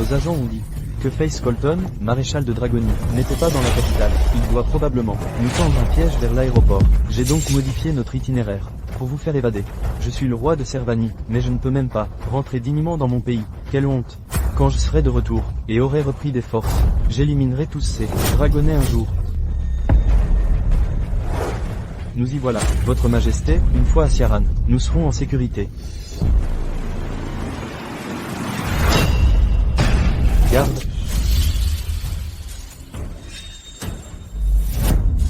Nos agents ont dit que Face Colton, maréchal de Dragonie, n'était pas dans la capitale. Il doit probablement nous tendre un piège vers l'aéroport. J'ai donc modifié notre itinéraire pour vous faire évader. Je suis le roi de Servanie, mais je ne peux même pas rentrer dignement dans mon pays. Quelle honte! Quand je serai de retour, et aurai repris des forces, j'éliminerai tous ces dragonnets un jour. Nous y voilà, votre majesté, une fois à Ciaran, nous serons en sécurité. Garde.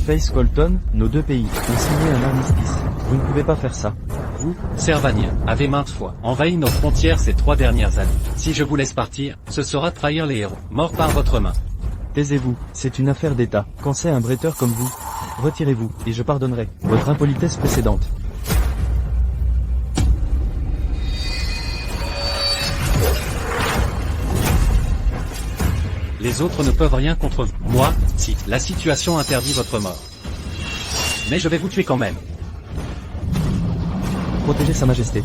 Face Colton, nos deux pays ont signé un armistice. Vous ne pouvez pas faire ça. Vous, Servaniens, avez maintes fois envahi nos frontières ces 3 dernières années. Si je vous laisse partir, ce sera trahir les héros, morts par votre main. Taisez-vous, c'est une affaire d'État. Quand c'est un bretteur comme vous, retirez-vous, et je pardonnerai votre impolitesse précédente. Les autres ne peuvent rien contre vous. Moi, si, la situation interdit votre mort. Mais je vais vous tuer quand même. Protégez sa majesté.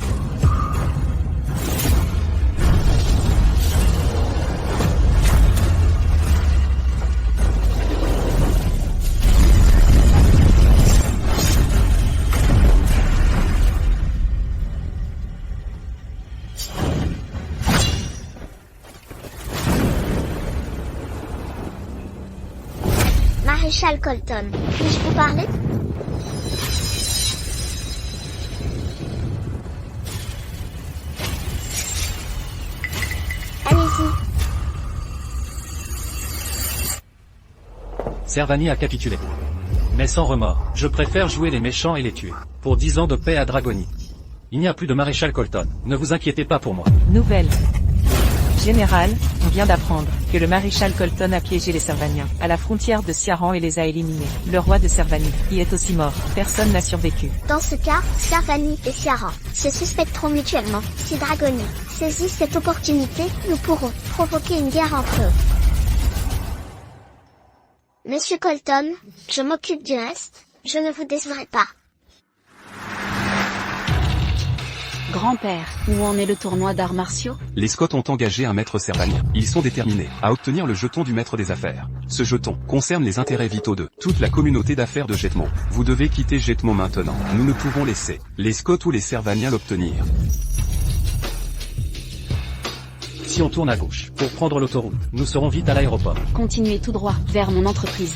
Maréchal Colton, puis-je vous parler? Allez-y. Servanie a capitulé. Mais sans remords, je préfère jouer les méchants et les tuer. Pour 10 ans de paix à Dragonie. Il n'y a plus de maréchal Colton, ne vous inquiétez pas pour moi. Nouvelle. Général, on vient d'apprendre que le maréchal Colton a piégé les Servaniens à la frontière de Ciaran et les a éliminés. Le roi de Servanie y est aussi mort. Personne n'a survécu. Dans ce cas, Servanie et Ciaran se suspecteront mutuellement. Si Dragonie saisit cette opportunité, nous pourrons provoquer une guerre entre eux. Monsieur Colton, je m'occupe du reste. Je ne vous décevrai pas. Grand-père, où en est le tournoi d'arts martiaux? Les Scots ont engagé un maître servanien. Ils sont déterminés à obtenir le jeton du maître des affaires. Ce jeton concerne les intérêts vitaux de toute la communauté d'affaires de Jetmont. Vous devez quitter Jetmont maintenant. Nous ne pouvons laisser les Scots ou les Servaniens l'obtenir. Si on tourne à gauche, pour prendre l'autoroute, nous serons vite à l'aéroport. Continuez tout droit, vers mon entreprise.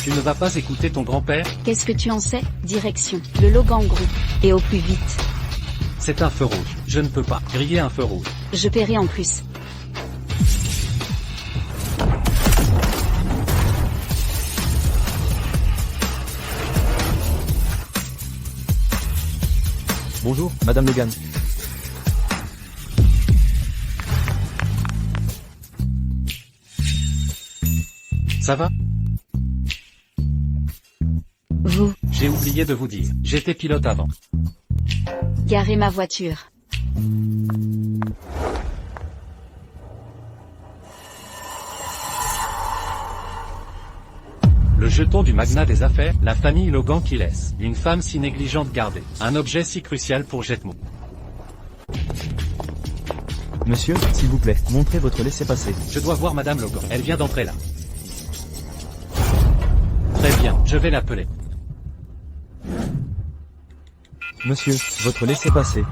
Tu ne vas pas écouter ton grand-père? Qu'est-ce que tu en sais? Direction, le Logan Group. Et au plus vite. C'est un feu rouge. Je ne peux pas griller un feu rouge. Je paierai en plus. Bonjour, Madame Logan. Ça va? Vous, J'ai oublié de vous dire, j'étais pilote avant. garez ma voiture. Le jeton du magnat des affaires, la famille Logan qui laisse une femme si négligente garder un objet si crucial pour Jetmont. Monsieur, s'il vous plaît, montrez votre laissez-passer. Je dois voir Madame Logan. Elle vient d'entrer là. Très bien, je vais l'appeler. Monsieur, votre laissez-passer.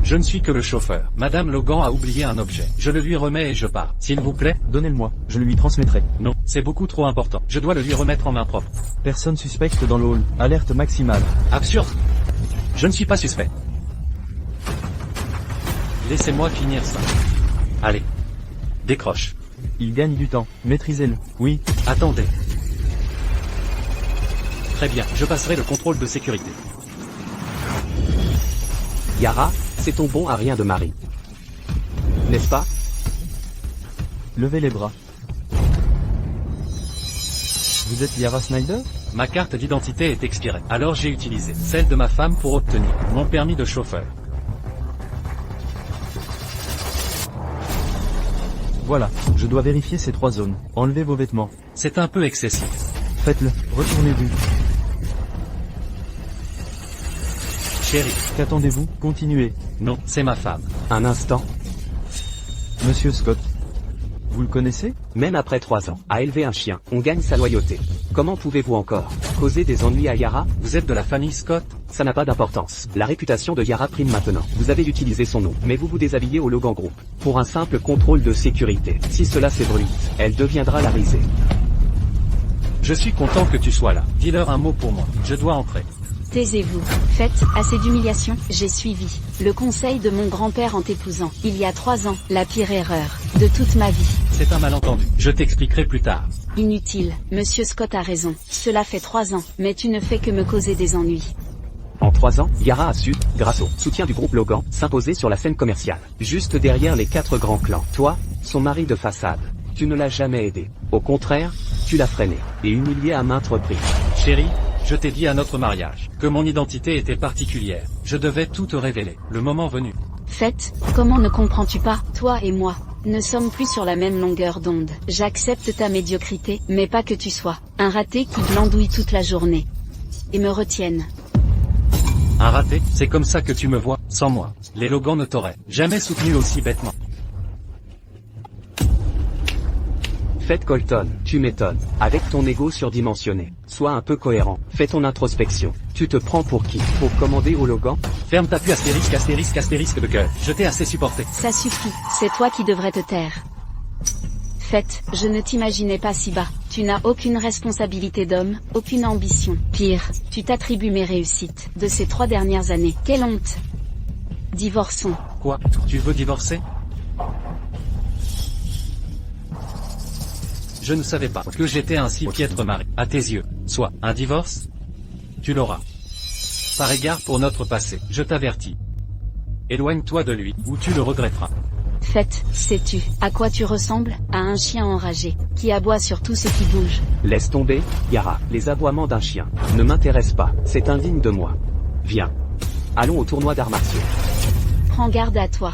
Je ne suis que le chauffeur. Madame Logan a oublié un objet. Je le lui remets et je pars. S'il vous plaît? Donnez-le-moi, je le lui transmettrai. Non, c'est beaucoup trop important. Je dois le lui remettre en main propre. Personne suspecte dans le hall. Alerte maximale. Absurde. Je ne suis pas suspect. Laissez-moi finir ça. Allez. Décroche. Il gagne du temps. Maîtrisez-le. Oui. Attendez. Très bien, je passerai le contrôle de sécurité. Yara, c'est ton bon à rien de mari. N'est-ce pas? Levez les bras. Vous êtes Yara Snyder? Ma carte d'identité est expirée. Alors j'ai utilisé celle de ma femme pour obtenir mon permis de chauffeur. Voilà, je dois vérifier ces 3 zones. Enlevez vos vêtements. C'est un peu excessif. Faites-le. Retournez-vous. Chérie. Qu'attendez-vous? Continuez. Non, c'est ma femme. Un instant. Monsieur Scott. Vous le connaissez? Même après 3 ans, à élever un chien, on gagne sa loyauté. Comment pouvez-vous encore causer des ennuis à Yara? Vous êtes de la famille Scott? Ça n'a pas d'importance. La réputation de Yara prime maintenant. Vous avez utilisé son nom, mais vous vous déshabillez au Logan Group. Pour un simple contrôle de sécurité. Si cela s'ébruite, elle deviendra la risée. Je suis content que tu sois là. Dis-leur un mot pour moi. Je dois entrer. Taisez-vous. Faites assez d'humiliation. J'ai suivi le conseil de mon grand-père en t'épousant. Il y a 3 ans, la pire erreur de toute ma vie. C'est un malentendu. Je t'expliquerai plus tard. Inutile. Monsieur Scott a raison. Cela fait 3 ans, mais tu ne fais que me causer des ennuis. En 3 ans, Yara a su, grâce au soutien du groupe Logan, s'imposer sur la scène commerciale. Juste derrière les 4 grands clans. Toi, son mari de façade, tu ne l'as jamais aidé. Au contraire, tu l'as freiné et humilié à maintes reprises. Chérie, je t'ai dit à notre mariage que mon identité était particulière. Je devais tout te révéler, le moment venu. Faites, comment ne comprends-tu pas? Toi et moi ne sommes plus sur la même longueur d'onde. J'accepte ta médiocrité, mais pas que tu sois un raté qui glandouille toute la journée et me retienne. Un raté, c'est comme ça que tu me vois, sans moi. Les Logan ne t'auraient jamais soutenu aussi bêtement. Faites Colton, tu m'étonnes. Avec ton ego surdimensionné, sois un peu cohérent. Fais ton introspection. Tu te prends pour qui? Pour commander au Logan? Ferme ta pu astérisque de cœur. Je t'ai assez supporté. Ça suffit, c'est toi qui devrais te taire. Faites, je ne t'imaginais pas si bas. Tu n'as aucune responsabilité d'homme, aucune ambition. Pire, tu t'attribues mes réussites de ces 3 dernières années. Quelle honte! Divorçons. Quoi? Tu veux divorcer? Je ne savais pas que j'étais un si piètre mari. À tes yeux, soit un divorce? Tu l'auras. Par égard pour notre passé, je t'avertis. Éloigne-toi de lui, ou tu le regretteras. Faites, sais-tu à quoi tu ressembles? À un chien enragé, qui aboie sur tout ce qui bouge. Laisse tomber, Yara. Les aboiements d'un chien ne m'intéressent pas. C'est indigne de moi. Viens. Allons au tournoi d'arts martiaux. Prends garde à toi.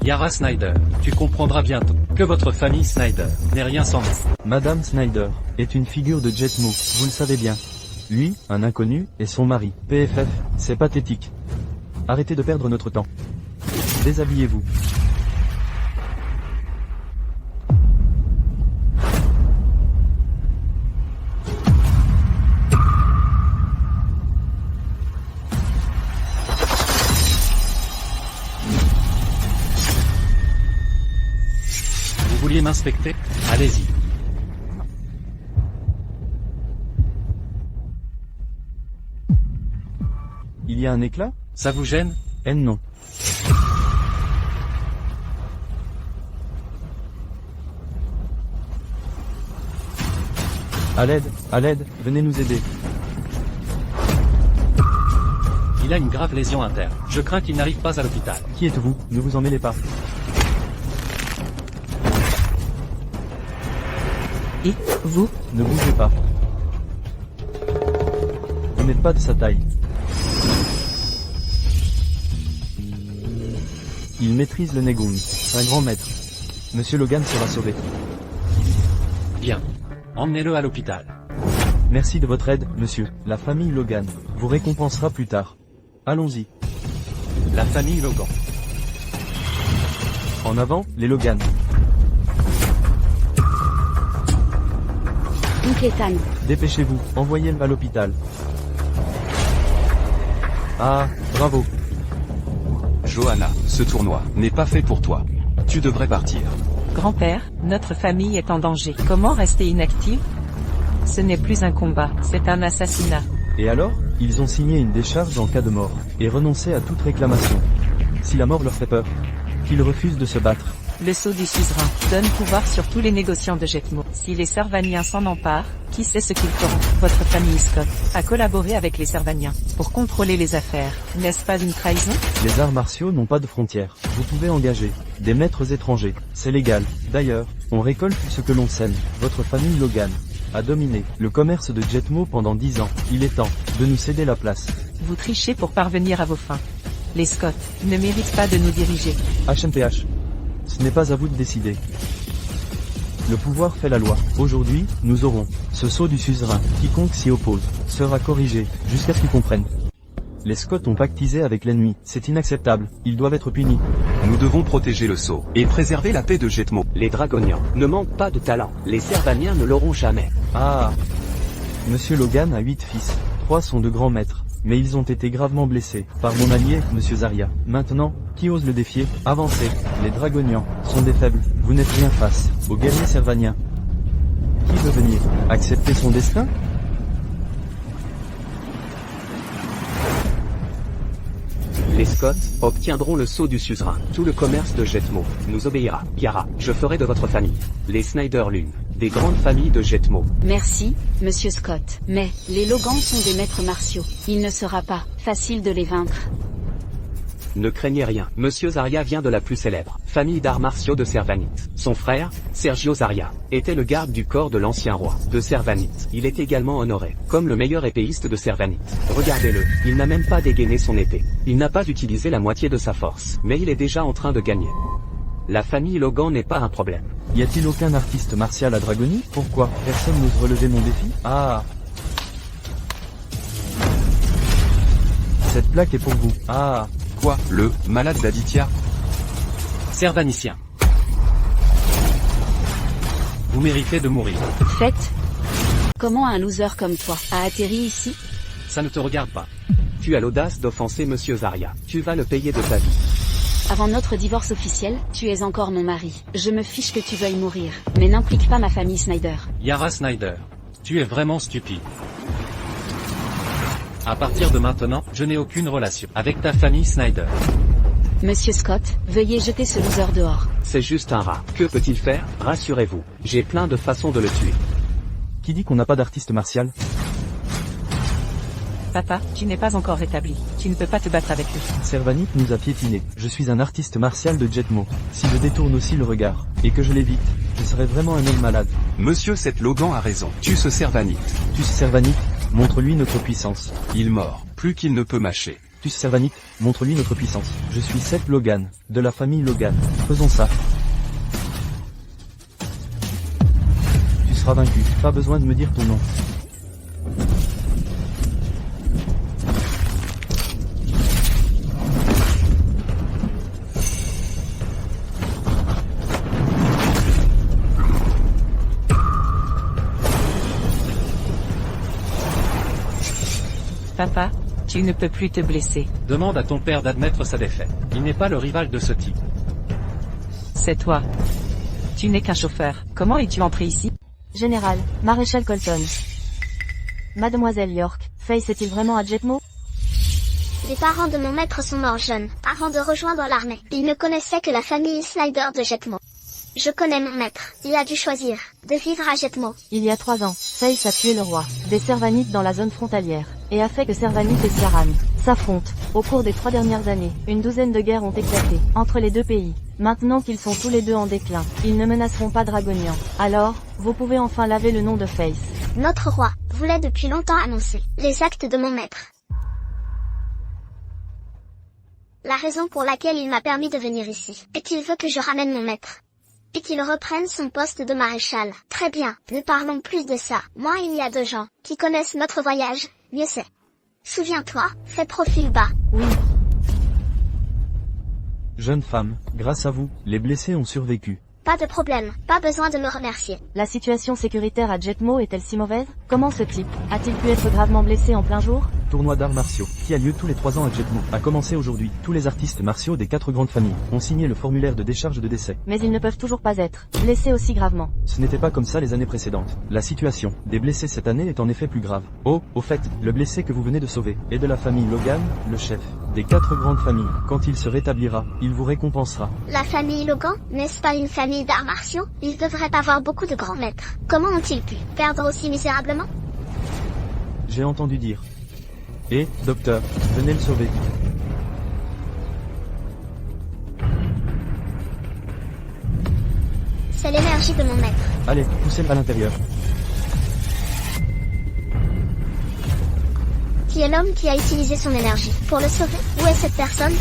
Yara Snyder, tu comprendras bientôt que votre famille Snyder n'est rien sans moi. Madame Snyder est une figure de Jetmo, vous le savez bien. Lui, un inconnu, et son mari. PFF, c'est pathétique. Arrêtez de perdre notre temps. Déshabillez-vous. Vous vouliez m'inspecter? Allez-y. Il y a un éclat? Ça vous gêne? Non. À l'aide, venez nous aider. Il a une grave lésion interne. Je crains qu'il n'arrive pas à l'hôpital. Qui êtes-vous? Ne vous en mêlez pas. Et, vous? Ne bougez pas. Vous n'êtes pas de sa taille. Il maîtrise le Negun. C'est un grand maître. Monsieur Logan sera sauvé. Bien. Emmenez-le à l'hôpital. Merci de votre aide, monsieur. La famille Logan vous récompensera plus tard. Allons-y. La famille Logan. En avant, les Logan. Oncle Ethan. Dépêchez-vous, envoyez-le à l'hôpital. Ah, bravo. Johanna, ce tournoi n'est pas fait pour toi. Tu devrais partir. Grand-père, notre famille est en danger. Comment rester inactive? Ce n'est plus un combat, c'est un assassinat. Et alors, ils ont signé une décharge en cas de mort, et renoncé à toute réclamation. Si la mort leur fait peur, qu'ils refusent de se battre. Le sceau du suzerain donne pouvoir sur tous les négociants de Jetmo. Si les Servaniens s'en emparent, qui sait ce qu'ils feront? Votre famille Scott a collaboré avec les Servaniens pour contrôler les affaires. N'est-ce pas une trahison? Les arts martiaux n'ont pas de frontières. Vous pouvez engager des maîtres étrangers. C'est légal. D'ailleurs, on récolte ce que l'on sème. Votre famille Logan a dominé le commerce de Jetmo pendant 10 ans. Il est temps de nous céder la place. Vous trichez pour parvenir à vos fins. Les Scott ne méritent pas de nous diriger. HMPH. Ce n'est pas à vous de décider. Le pouvoir fait la loi. Aujourd'hui, nous aurons ce sceau du suzerain. Quiconque s'y oppose sera corrigé, jusqu'à ce qu'il comprenne. Les Scots ont pactisé avec l'ennemi. C'est inacceptable. Ils doivent être punis. Nous devons protéger le sceau et préserver la paix de Jetmo. Les Dragonians ne manquent pas de talent. Les Servaniens ne l'auront jamais. Ah. Monsieur Logan a 8 fils. 3 sont de grands maîtres. Mais ils ont été gravement blessés par mon allié, Monsieur Zarya. Maintenant, qui ose le défier? Avancez. Les Dragonians sont des faibles. Vous n'êtes rien face aux guerriers servaniens. Qui veut venir accepter son destin? Les Scots obtiendront le sceau du suzerain. Tout le commerce de Jetmo nous obéira. Yara, je ferai de votre famille les Snyder Lune, des grandes familles de Jetmo. Merci, monsieur Scott. Mais, les Logans sont des maîtres martiaux. Il ne sera pas facile de les vaincre. Ne craignez rien, Monsieur Zarya vient de la plus célèbre famille d'arts martiaux de Servanite. Son frère, Sergio Zarya, était le garde du corps de l'ancien roi de Servanite. Il est également honoré comme le meilleur épéiste de Servanite. Regardez-le, il n'a même pas dégainé son épée. Il n'a pas utilisé la moitié de sa force, mais il est déjà en train de gagner. La famille Logan n'est pas un problème. Y a-t-il aucun artiste martial à Dragonie? Pourquoi personne n'ose relever mon défi? Ah. Cette plaque est pour vous. Ah. Quoi? Le malade d'Aditya? Servanicien. Vous méritez de mourir. Faites. Comment un loser comme toi a atterri ici? Ça ne te regarde pas. Tu as l'audace d'offenser Monsieur Zarya. Tu vas le payer de ta vie. Avant notre divorce officiel, tu es encore mon mari. Je me fiche que tu veuilles mourir, mais n'implique pas ma famille Snyder. Yara Snyder. Tu es vraiment stupide. À partir de maintenant, je n'ai aucune relation avec ta famille Snyder. Monsieur Scott, veuillez jeter ce loser dehors. C'est juste un rat. Que peut-il faire? Rassurez-vous, j'ai plein de façons de le tuer. Qui dit qu'on n'a pas d'artiste martial? Papa, tu n'es pas encore rétabli. Tu ne peux pas te battre avec lui. Servanite nous a piétinés. Je suis un artiste martial de Jetmo. Si je détourne aussi le regard, et que je l'évite, je serai vraiment un homme malade. Monsieur Seth Logan a raison. Tue ce Servanite. Tue ce Servanite, montre-lui notre puissance. Il mord, plus qu'il ne peut mâcher. Tue ce Servanite, montre-lui notre puissance. Je suis Seth Logan, de la famille Logan. Faisons ça. Tu seras vaincu. Pas besoin de me dire ton nom. Papa, tu ne peux plus te blesser. Demande à ton père d'admettre sa défaite. Il n'est pas le rival de ce type. C'est toi. Tu n'es qu'un chauffeur. Comment es-tu entré ici? Général, Maréchal Colton. Mademoiselle York, Faith est-il vraiment à Jetmo? Les parents de mon maître sont morts jeunes, avant de rejoindre l'armée. Ils ne connaissaient que la famille Snyder de Jetmo. Je connais mon maître. Il a dû choisir de vivre à Jetmo. Il y a 3 ans, Faith a tué le roi des Servanites dans la zone frontalière, et a fait que Servanite et Siaran s'affrontent. Au cours des 3 dernières années, une douzaine de guerres ont éclaté entre les deux pays. Maintenant qu'ils sont tous les deux en déclin, ils ne menaceront pas Dragonian. Alors, vous pouvez enfin laver le nom de Faith. Notre roi voulait depuis longtemps annoncer les actes de mon maître. La raison pour laquelle il m'a permis de venir ici est qu'il veut que je ramène mon maître. Et qu'il reprenne son poste de maréchal. Très bien, ne parlons plus de ça. Moi, il y a 2 gens qui connaissent notre voyage, mieux c'est. Souviens-toi, fais profil bas. Oui. Jeune femme, grâce à vous, les blessés ont survécu. Pas de problème, pas besoin de me remercier. La situation sécuritaire à Jetmo est-elle si mauvaise? Comment ce type a-t-il pu être gravement blessé en plein jour? Tournoi d'arts martiaux, qui a lieu tous les 3 ans à Jetmo, a commencé aujourd'hui. Tous les artistes martiaux des 4 grandes familles ont signé le formulaire de décharge de décès. Mais ils ne peuvent toujours pas être blessés aussi gravement. Ce n'était pas comme ça les années précédentes. La situation des blessés cette année est en effet plus grave. Oh, au fait, le blessé que vous venez de sauver est de la famille Logan, le chef des 4 grandes familles. Quand il se rétablira, il vous récompensera. La famille Logan, n'est-ce pas une famille d'arts martiaux? Ils devraient avoir beaucoup de grands maîtres. Comment ont-ils pu perdre aussi misérablement? J'ai entendu dire. Et, docteur, venez le sauver. C'est l'énergie de mon maître. Allez, poussez-le à l'intérieur. Qui est l'homme qui a utilisé son énergie pour le sauver? Où est cette personne?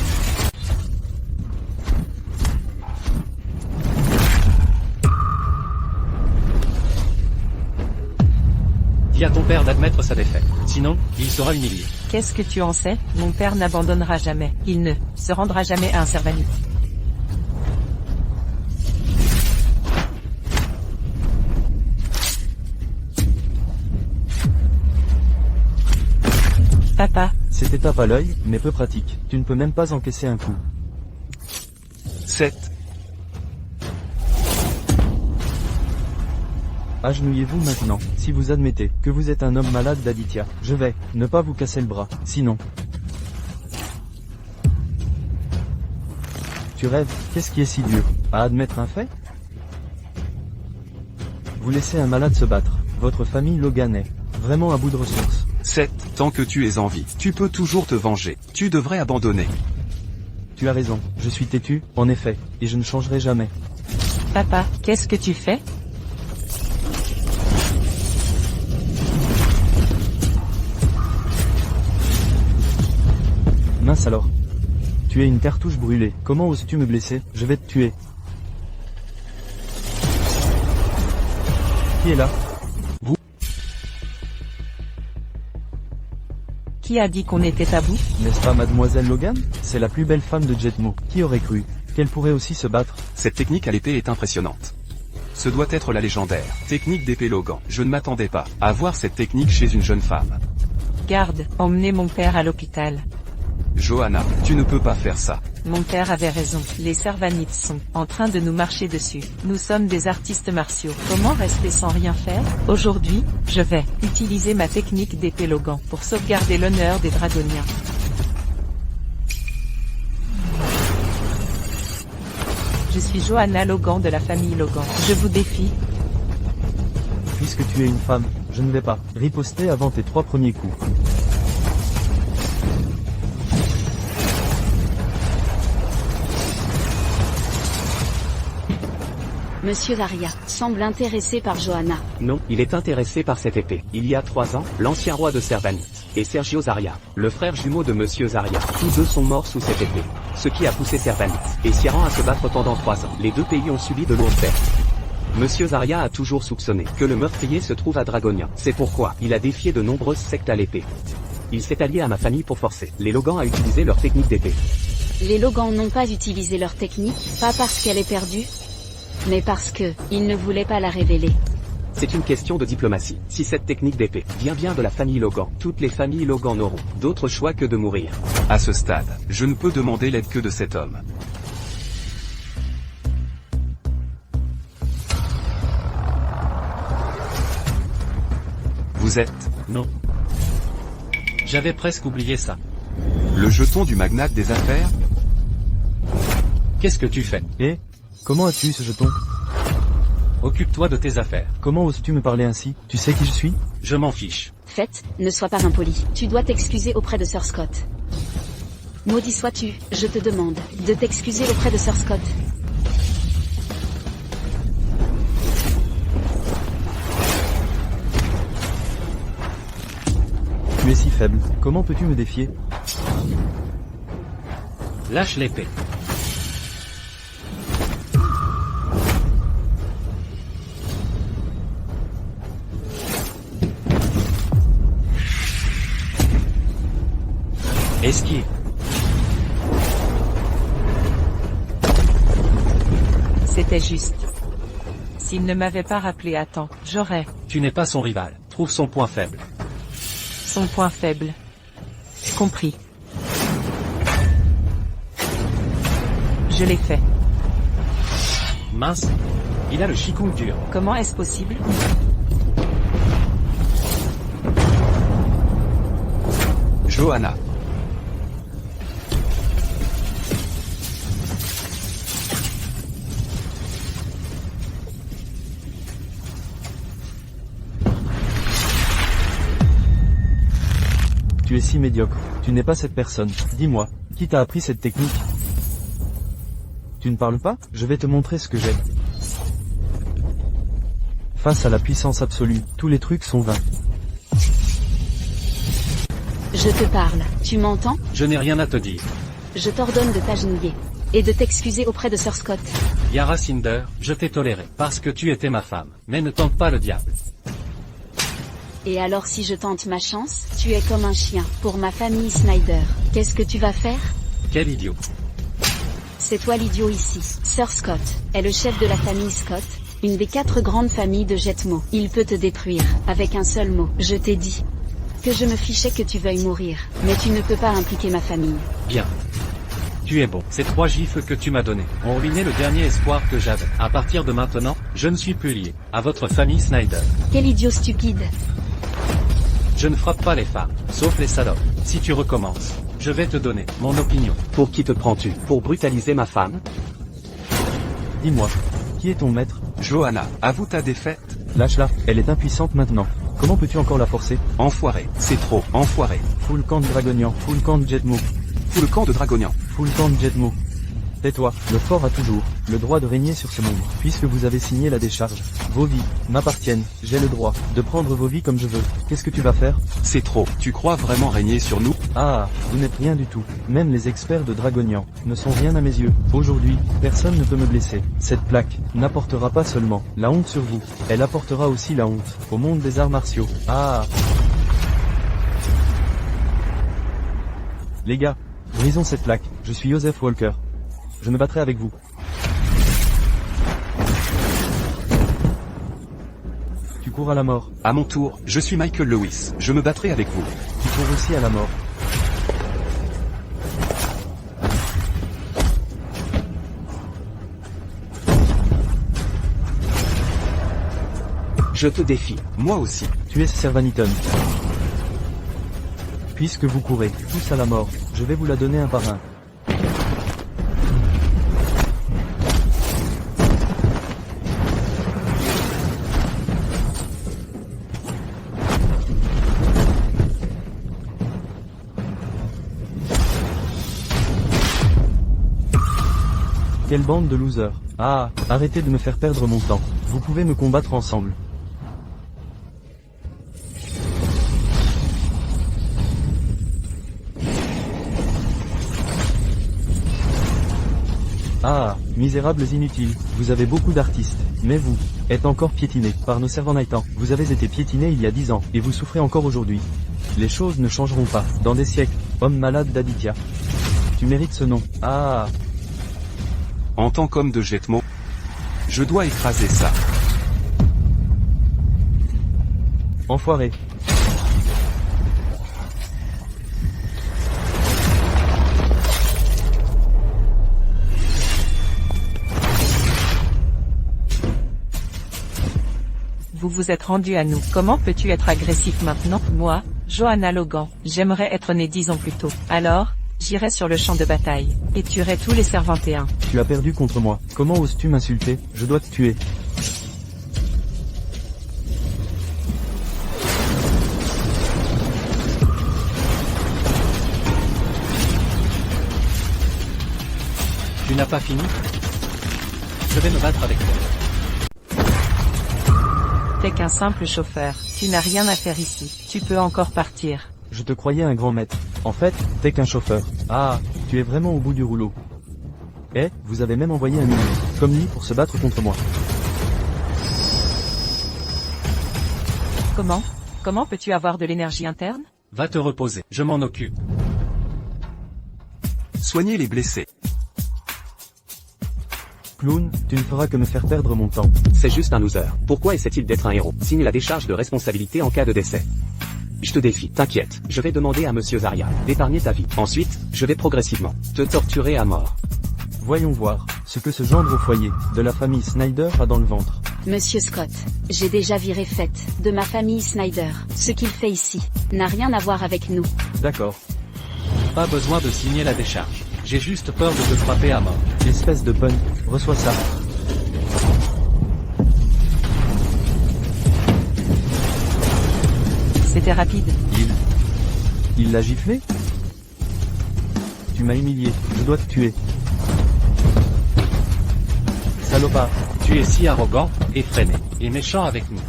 Dis à ton père d'admettre sa défaite. Sinon, il sera humilié. Qu'est-ce que tu en sais? Mon père n'abandonnera jamais. Il ne se rendra jamais à un servanite. Papa, C'était tape à l'œil, mais peu pratique. Tu ne peux même pas encaisser un coup. 7. Agenouillez-vous maintenant, si vous admettez que vous êtes un homme malade d'Aditya. Je vais ne pas vous casser le bras, sinon. Tu rêves, qu'est-ce qui est si dur à admettre un fait? Vous laissez un malade se battre. Votre famille Logan est vraiment à bout de ressources. 7. Tant que tu es en vie, tu peux toujours te venger. Tu devrais abandonner. Tu as raison, je suis têtu, en effet, et je ne changerai jamais. papa, qu'est-ce que tu fais? Mince alors. Tu es une cartouche brûlée, comment oses-tu me blesser? Je vais te tuer. Qui est là? Qui a dit qu'on était à bout? N'est-ce pas mademoiselle Logan? C'est la plus belle femme de Jetmo. Qui aurait cru qu'elle pourrait aussi se battre? Cette technique à l'épée est impressionnante. Ce doit être la légendaire technique d'épée Logan. Je ne m'attendais pas à voir cette technique chez une jeune femme. Garde, emmenez mon père à l'hôpital. Johanna, tu ne peux pas faire ça. Mon père avait raison, les servanites sont en train de nous marcher dessus. Nous sommes des artistes martiaux. Comment rester sans rien faire? Aujourd'hui, je vais utiliser ma technique d'épée Logan pour sauvegarder l'honneur des dragoniens. Je suis Johanna Logan de la famille Logan. Je vous défie. Puisque tu es une femme, je ne vais pas riposter avant tes 3 premiers coups. Monsieur Zarya semble intéressé par Johanna. Non, il est intéressé par cette épée. Il y a 3 ans, l'ancien roi de Servanite, et Sergio Zarya, le frère jumeau de Monsieur Zarya, tous deux sont morts sous cette épée. Ce qui a poussé Servanite et Siran à se battre pendant 3 ans. Les deux pays ont subi de lourdes pertes. Monsieur Zarya a toujours soupçonné que le meurtrier se trouve à Dragonia. C'est pourquoi il a défié de nombreuses sectes à l'épée. Il s'est allié à ma famille pour forcer les Logan à utiliser leur technique d'épée. Les Logan n'ont pas utilisé leur technique, pas parce qu'elle est perdue, mais parce que, ils ne voulaient pas la révéler. C'est une question de diplomatie. Si cette technique d'épée vient bien de la famille Logan, toutes les familles Logan n'auront d'autre choix que de mourir. À ce stade, je ne peux demander l'aide que de cet homme. Vous êtes Non. J'avais presque oublié ça. le jeton du magnate des affaires? Qu'est-ce que tu fais? Et comment as-tu eu ce jeton? Occupe-toi de tes affaires. Comment oses-tu me parler ainsi? Tu sais qui je suis? Je m'en fiche. Faites, ne sois pas impoli. Tu dois t'excuser auprès de Sir Scott. Maudit sois-tu, je te demande de t'excuser auprès de Sir Scott. Tu es si faible, comment peux-tu me défier? Lâche l'épée. Esquive. C'était juste. S'il ne m'avait pas rappelé à temps, j'aurais. Tu n'es pas son rival. Trouve son point faible. Son point faible. Compris. Je l'ai fait. Mince. Il a le chikung dur. Comment est-ce possible? Johanna. Tu es si médiocre. Tu n'es pas cette personne. Dis-moi, qui t'a appris cette technique? Tu ne parles pas? Je vais te montrer ce que j'ai. Face à la puissance absolue, tous les trucs sont vains. Je te parle, tu m'entends? Je n'ai rien à te dire. Je t'ordonne de t'agenouiller et de t'excuser auprès de Sir Scott. Yara Cinder, je t'ai toléré parce que tu étais ma femme. Mais ne tente pas le diable. Et alors si je tente ma chance, tu es comme un chien. Pour ma famille Snyder, qu'est-ce que tu vas faire? Quel idiot. C'est toi l'idiot ici. Sir Scott est le chef de la famille Scott, une des 4 grandes familles de Jetmo. Il peut te détruire, avec un seul mot. Je t'ai dit que je me fichais que tu veuilles mourir, mais tu ne peux pas impliquer ma famille. Bien. Tu es bon. Ces 3 gifles que tu m'as donnés ont ruiné le dernier espoir que j'avais. À partir de maintenant, je ne suis plus lié à votre famille Snyder. Quel idiot stupide. Je ne frappe pas les femmes, sauf les salopes. Si tu recommences, je vais te donner mon opinion. Pour qui te prends-tu? Pour brutaliser ma femme? Dis-moi, qui est ton maître? Johanna, avoue ta défaite. Lâche-la, elle est impuissante maintenant. Comment peux-tu encore la forcer? Enfoiré, c'est trop, enfoiré. Full camp de Dragonian, full camp de Jetmo. Fous le camp de Dragonian. Full camp de Jetmo. Tais-toi, le fort a toujours le droit de régner sur ce monde, puisque vous avez signé la décharge. Vos vies m'appartiennent, j'ai le droit de prendre vos vies comme je veux. Qu'est-ce que tu vas faire? C'est trop, tu crois vraiment régner sur nous? Ah, vous n'êtes rien du tout. Même les experts de Dragonian ne sont rien à mes yeux. Aujourd'hui, personne ne peut me blesser. Cette plaque n'apportera pas seulement la honte sur vous, elle apportera aussi la honte au monde des arts martiaux. Ah. Les gars, brisons cette plaque. Je suis Joseph Walker. Je me battrai avec vous. Tu cours à la mort. À mon tour, je suis Michael Lewis. Je me battrai avec vous. Tu cours aussi à la mort. Je te défie. Moi aussi. Tu es Servaniton. Puisque vous courez tous à la mort, je vais vous la donner un par un. Quelle bande de losers. Ah, arrêtez de me faire perdre mon temps. Vous pouvez me combattre ensemble. Ah, misérables inutiles, vous avez beaucoup d'artistes, mais vous êtes encore piétinés par nos Servanitan. Vous avez été piétinés il y a 10 ans, et vous souffrez encore aujourd'hui. Les choses ne changeront pas, dans des siècles. Homme malade d'Aditya. Tu mérites ce nom. Ah. En tant qu'homme de Jetmo, je dois écraser ça. Enfoiré. Vous vous êtes rendu à nous. Comment peux-tu être agressif maintenant? Moi, Johanna Logan, j'aimerais être né 10 ans plus tôt. Alors, j'irai sur le champ de bataille, et tuerai tous les Servantéens. Tu as perdu contre moi. Comment oses-tu m'insulter? Je dois te tuer. Tu n'as pas fini? Je vais me battre avec toi. T'es qu'un simple chauffeur, tu n'as rien à faire ici, tu peux encore partir. Je te croyais un grand maître. En fait, t'es qu'un chauffeur. Ah, tu es vraiment au bout du rouleau. Eh, vous avez même envoyé un minion, comme lui, pour se battre contre moi. Comment peux-tu avoir de l'énergie interne? Va te reposer, je m'en occupe. Soignez les blessés. Clown, tu ne feras que me faire perdre mon temps. C'est juste un loser. Pourquoi essaie-t-il d'être un héros? Signe la décharge de responsabilité en cas de décès. Je te défie, t'inquiète. Je vais demander à Monsieur Zarya d'épargner ta vie. Ensuite, je vais progressivement te torturer à mort. Voyons voir ce que ce gendre au foyer de la famille Snyder a dans le ventre. Monsieur Scott, j'ai déjà viré Fett de ma famille Snyder. Ce qu'il fait ici n'a rien à voir avec nous. D'accord. Pas besoin de signer la décharge. J'ai juste peur de te frapper à mort. Espèce de punk, reçois ça. C'était rapide. Il l'a giflé? Tu m'as humilié, je dois te tuer. Salopard. Tu es si arrogant, effréné, et méchant avec nous.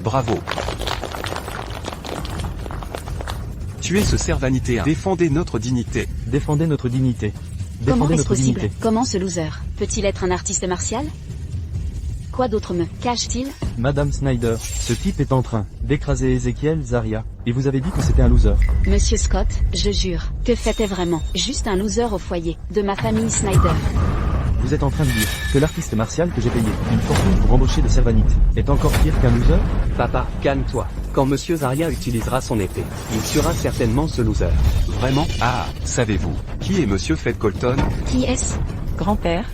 Bravo. Tuez ce Servanitéen. Défendez notre dignité. Défendez notre dignité. Comment Défendez est-ce notre possible? dignité. Comment ce loser peut-il être un artiste martial? Quoi d'autre me cache-t-il? Madame Snyder, ce type est en train d'écraser Ezekiel Zaria, et vous avez dit que c'était un loser. Monsieur Scott, je jure, que fait-elle vraiment? Juste un loser au foyer, de ma famille Snyder. Vous êtes en train de dire que l'artiste martial que j'ai payé une fortune pour embaucher des Servanites est encore pire qu'un loser? Papa, calme-toi. Quand Monsieur Zaria utilisera son épée, il sera certainement ce loser. Vraiment? Ah, savez-vous qui est Monsieur Fed Colton? Qui est-ce? Grand-père?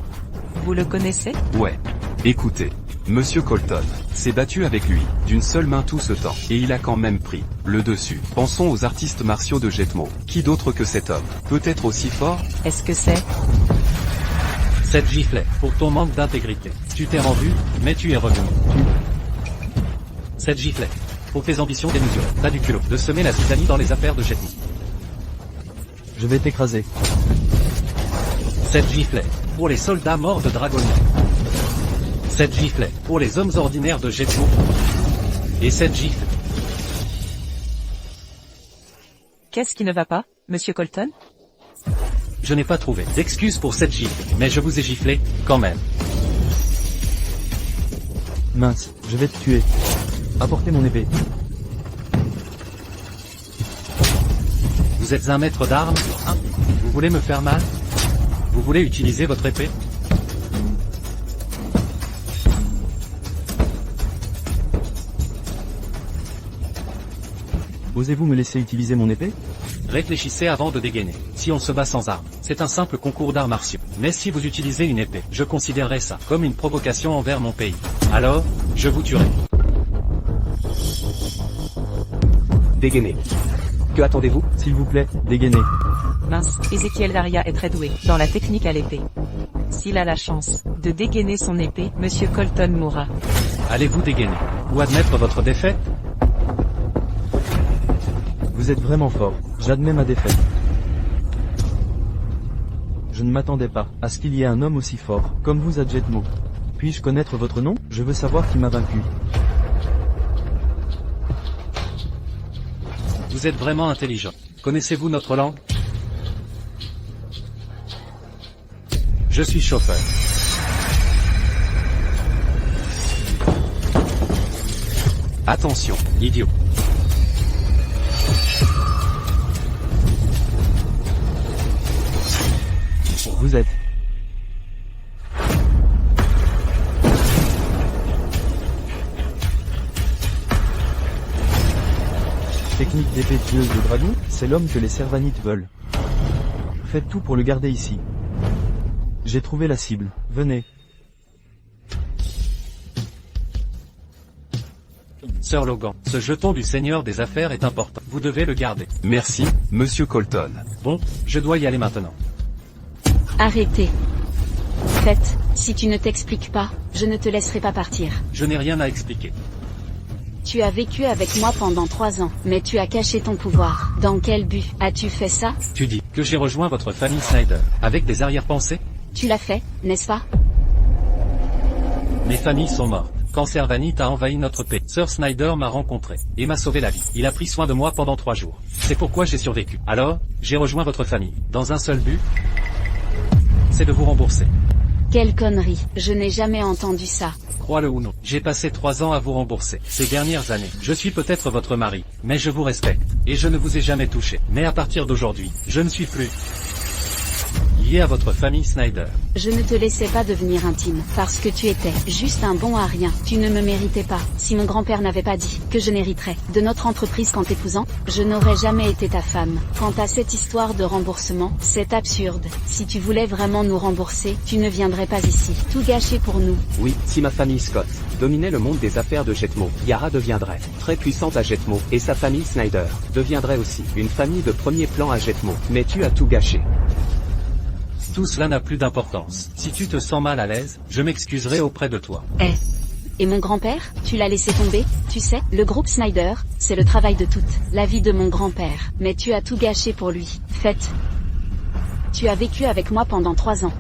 Vous le connaissez? Ouais. Écoutez, Monsieur Colton s'est battu avec lui, d'une seule main tout ce temps, et il a quand même pris le dessus. Pensons aux artistes martiaux de Jetmo. Qui d'autre que cet homme peut être aussi fort? Est-ce que c'est... Cette giflet, pour ton manque d'intégrité. Tu t'es rendu, mais tu es revenu. Cette giflet, pour tes ambitions démesurées. T'as du culot de semer la zizanie dans les affaires de Jetmo. Je vais t'écraser. Cette giflet, pour les soldats morts de Dragonia. Cette giflet, pour les hommes ordinaires de Jetmo. Et cette gifle. Qu'est-ce qui ne va pas, Monsieur Colton? Je n'ai pas trouvé d'excuse pour cette gifle, mais je vous ai giflé, quand même. Mince, je vais te tuer. Apportez mon épée. Vous êtes un maître d'armes, hein? Vous voulez me faire mal? Vous voulez utiliser votre épée? Osez-vous me laisser utiliser mon épée? Réfléchissez avant de dégainer. Si on se bat sans armes, c'est un simple concours d'arts martiaux. Mais si vous utilisez une épée, je considérerais ça comme une provocation envers mon pays. Alors, je vous tuerai. Dégainez. Que attendez-vous? S'il vous plaît, dégainez. Mince, Ezekiel Zaria est très doué dans la technique à l'épée. S'il a la chance de dégainer son épée, Monsieur Colton mourra. Allez-vous dégainer? Ou admettre votre défaite? Vous êtes vraiment fort. J'admets ma défaite. Je ne m'attendais pas à ce qu'il y ait un homme aussi fort comme vous à Jetmo. Puis-je connaître votre nom? Je veux savoir qui m'a vaincu. Vous êtes vraiment intelligent. Connaissez-vous notre langue? Je suis chauffeur. Attention, Idiot. Vous êtes... Technique d'épée tueuse de dragon, c'est l'homme que les Servanites veulent. Faites tout pour le garder ici. J'ai trouvé la cible. Venez. Sir Logan, ce jeton du Seigneur des Affaires est important. Vous devez le garder. merci, Monsieur Colton. Bon, je dois y aller maintenant. Arrêtez. Faites, si tu ne t'expliques pas, je ne te laisserai pas partir. Je n'ai rien à expliquer. Tu as vécu avec moi pendant 3 ans, mais tu as caché ton pouvoir. Dans quel but as-tu fait ça? Tu dis que j'ai rejoint votre famille Snyder, avec des arrière-pensées? Tu l'as fait, n'est-ce pas? Mes familles sont mortes. Quand Servanite a envahi notre pays, Sir Snyder m'a rencontré, et m'a sauvé la vie. Il a pris soin de moi pendant 3 jours. C'est pourquoi j'ai survécu. Alors, j'ai rejoint votre famille, dans un seul but, c'est de vous rembourser. Quelle connerie, je n'ai jamais entendu ça. Crois-le ou non, j'ai passé 3 ans à vous rembourser. Ces dernières années, je suis peut-être votre mari, mais je vous respecte, et je ne vous ai jamais touché. Mais à partir d'aujourd'hui, je ne suis plus lié à votre famille Snyder. Je ne te laissais pas devenir intime, parce que tu étais juste un bon à rien. Tu ne me méritais pas. Si mon grand-père n'avait pas dit que je n'hériterais de notre entreprise qu'en t'épousant, je n'aurais jamais été ta femme. Quant à cette histoire de remboursement, c'est absurde. Si tu voulais vraiment nous rembourser, tu ne viendrais pas ici. Tout gâché pour nous. Oui, si ma famille Scott dominait le monde des affaires de Jetmo, Yara deviendrait très puissante à Jetmo, et sa famille Snyder deviendrait aussi une famille de premier plan à Jetmo. Mais tu as tout gâché. Tout cela n'a plus d'importance. Si tu te sens mal à l'aise, je m'excuserai auprès de toi. Et mon grand-père, tu l'as laissé tomber? Tu sais, le groupe Snyder, c'est le travail de toute la vie de mon grand-père. Mais tu as tout gâché pour lui. Faites. Tu as vécu avec moi pendant 3 ans.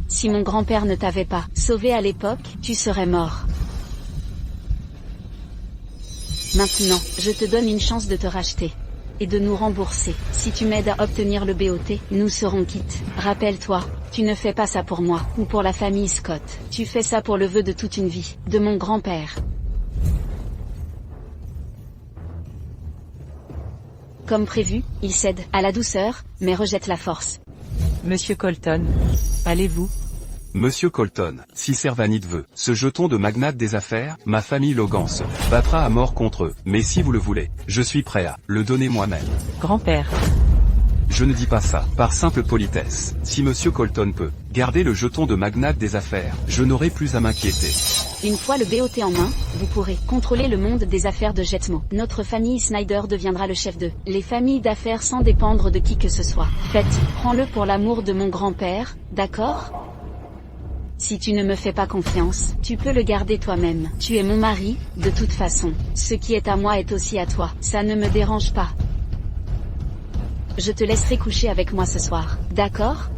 Si mon grand-père ne t'avait pas sauvé à l'époque, tu serais mort. Maintenant, je te donne une chance de te racheter. Et de nous rembourser. Si tu m'aides à obtenir le BOT, nous serons quittes. Rappelle-toi, Tu ne fais pas ça pour moi, ou pour la famille Scott. Tu fais ça pour le vœu de toute une vie, de mon grand-père. Comme prévu, il cède à la douceur, mais rejette la force. Monsieur Colton, allez-vous? Monsieur Colton, si Servanite veut, ce jeton de magnate des affaires, ma famille Logan se battra à mort contre eux. Mais si vous le voulez, je suis prêt à le donner moi-même. Grand-père. Je ne dis pas ça, par simple politesse. Si Monsieur Colton peut garder le jeton de magnate des affaires, je n'aurai plus à m'inquiéter. Une fois le BOT en main, vous pourrez contrôler le monde des affaires de Jetmo. Notre famille Snyder deviendra le chef de les familles d'affaires sans dépendre de qui que ce soit. Faites, prends-le pour l'amour de mon grand-père, d'accord? Si tu ne me fais pas confiance, tu peux le garder toi-même. Tu es mon mari, de toute façon. Ce qui est à moi est aussi à toi. Ça ne me dérange pas. Je te laisserai coucher avec moi ce soir, d'accord?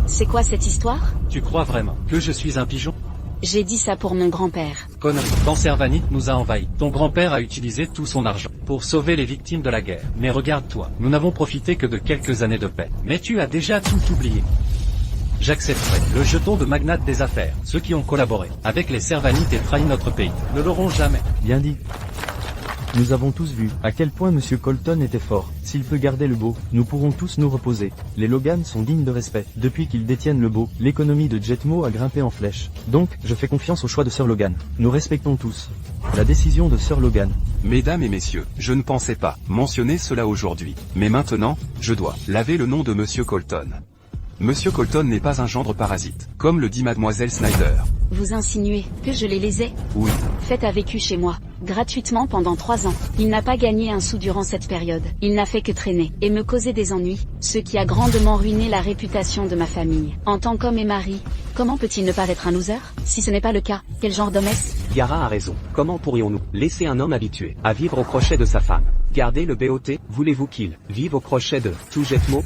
C'est quoi cette histoire? Tu crois vraiment que je suis un pigeon? J'ai dit ça pour mon grand-père. Connerie. Quand Servanite nous a envahis, ton grand-père a utilisé tout son argent pour sauver les victimes de la guerre. Mais regarde-toi, nous n'avons profité que de quelques années de paix. Mais tu as déjà tout oublié. J'accepterai le jeton de magnate des affaires. Ceux qui ont collaboré avec les Servanites et trahi notre pays ne l'auront jamais. Bien dit. Nous avons tous vu à quel point Monsieur Colton était fort. S'il peut garder le beau, nous pourrons tous nous reposer. Les Logan sont dignes de respect. Depuis qu'ils détiennent le beau, l'économie de Jetmo a grimpé en flèche. Donc, je fais confiance au choix de Sir Logan. Nous respectons tous la décision de Sir Logan. Mesdames et messieurs, je ne pensais pas mentionner cela aujourd'hui. Mais maintenant, je dois laver le nom de Monsieur Colton. Monsieur Colton n'est pas un gendre parasite, comme le dit Mademoiselle Snyder. Vous insinuez que je les lésais? Oui. Faites a vécu chez moi, gratuitement pendant 3 ans. Il n'a pas gagné un sou durant cette période. Il n'a fait que traîner, et me causer des ennuis, ce qui a grandement ruiné la réputation de ma famille. En tant qu'homme et mari, comment peut-il ne pas être un loser? Si ce n'est pas le cas, quel genre d'homme est-ce? Yara a raison. Comment pourrions-nous laisser un homme habitué à vivre au crochet de sa femme garder le BOT? Voulez-vous qu'il vive au crochet de tout Jetmo?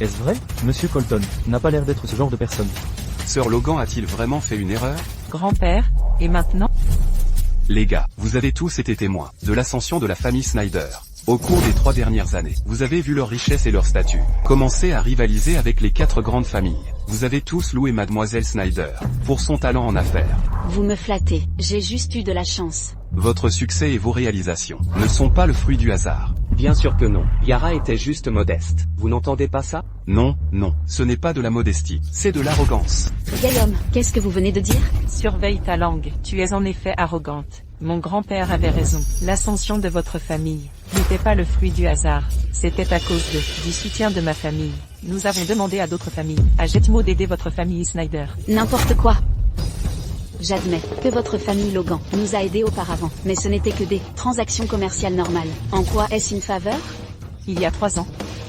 Est-ce vrai? Monsieur Colton n'a pas l'air d'être ce genre de personne. Sir Logan a-t-il vraiment fait une erreur? Grand-père, et maintenant? Les gars, vous avez tous été témoins de l'ascension de la famille Snyder. Au cours des 3 dernières années, vous avez vu leur richesse et leur statut commencer à rivaliser avec les 4 grandes familles. Vous avez tous loué Mademoiselle Snyder pour son talent en affaires. Vous me flattez, j'ai juste eu de la chance. Votre succès et vos réalisations ne sont pas le fruit du hasard. Bien sûr que non. Yara était juste modeste. Vous n'entendez pas ça? Non, non, ce n'est pas de la modestie, c'est de l'arrogance. Vieil homme, qu'est-ce que vous venez de dire? Surveille ta langue, tu es en effet arrogante. Mon grand-père avait raison. L'ascension de votre famille n'était pas le fruit du hasard. C'était à cause du soutien de ma famille. Nous avons demandé à d'autres familles, à Jetmo d'aider votre famille Snyder. N'importe quoi. J'admets que votre famille Logan nous a aidés auparavant, mais ce n'était que des transactions commerciales normales. En quoi est-ce une faveur? Il y a 3 ans,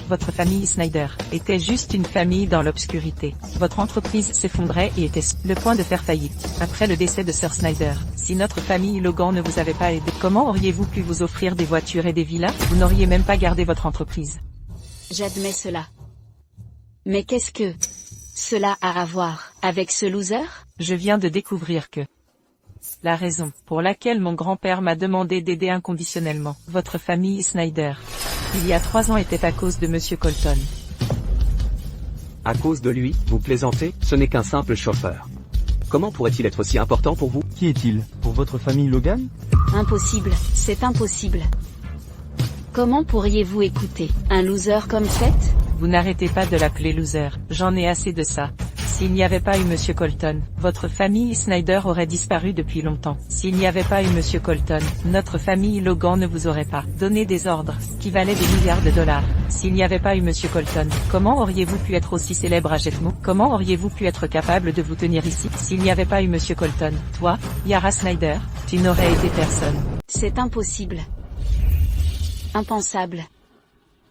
votre famille Snyder était juste une famille dans l'obscurité. Votre entreprise s'effondrait et était sur le point de faire faillite. Après le décès de Sir Snyder, si notre famille Logan ne vous avait pas aidé, comment auriez-vous pu vous offrir des voitures et des villas? Vous n'auriez même pas gardé votre entreprise. J'admets cela. Mais qu'est-ce que cela a à voir avec ce loser? Je viens de découvrir que la raison pour laquelle mon grand-père m'a demandé d'aider inconditionnellement votre famille Snyder, il y a 3 ans, était à cause de Monsieur Colton. À cause de lui, vous plaisantez? Ce n'est qu'un simple chauffeur. Comment pourrait-il être si important pour vous? Qui est-il? Pour votre famille Logan? Impossible, c'est impossible. Comment pourriez-vous écouter un loser comme cette? Vous n'arrêtez pas de l'appeler loser, j'en ai assez de ça. S'il n'y avait pas eu Monsieur Colton, votre famille Snyder aurait disparu depuis longtemps. S'il n'y avait pas eu Monsieur Colton, notre famille Logan ne vous aurait pas donné des ordres qui valaient des milliards de dollars. S'il n'y avait pas eu Monsieur Colton, comment auriez-vous pu être aussi célèbre à Jetmo? Comment auriez-vous pu être capable de vous tenir ici? S'il n'y avait pas eu Monsieur Colton, toi, Yara Snyder, tu n'aurais été personne. C'est impossible. Impensable.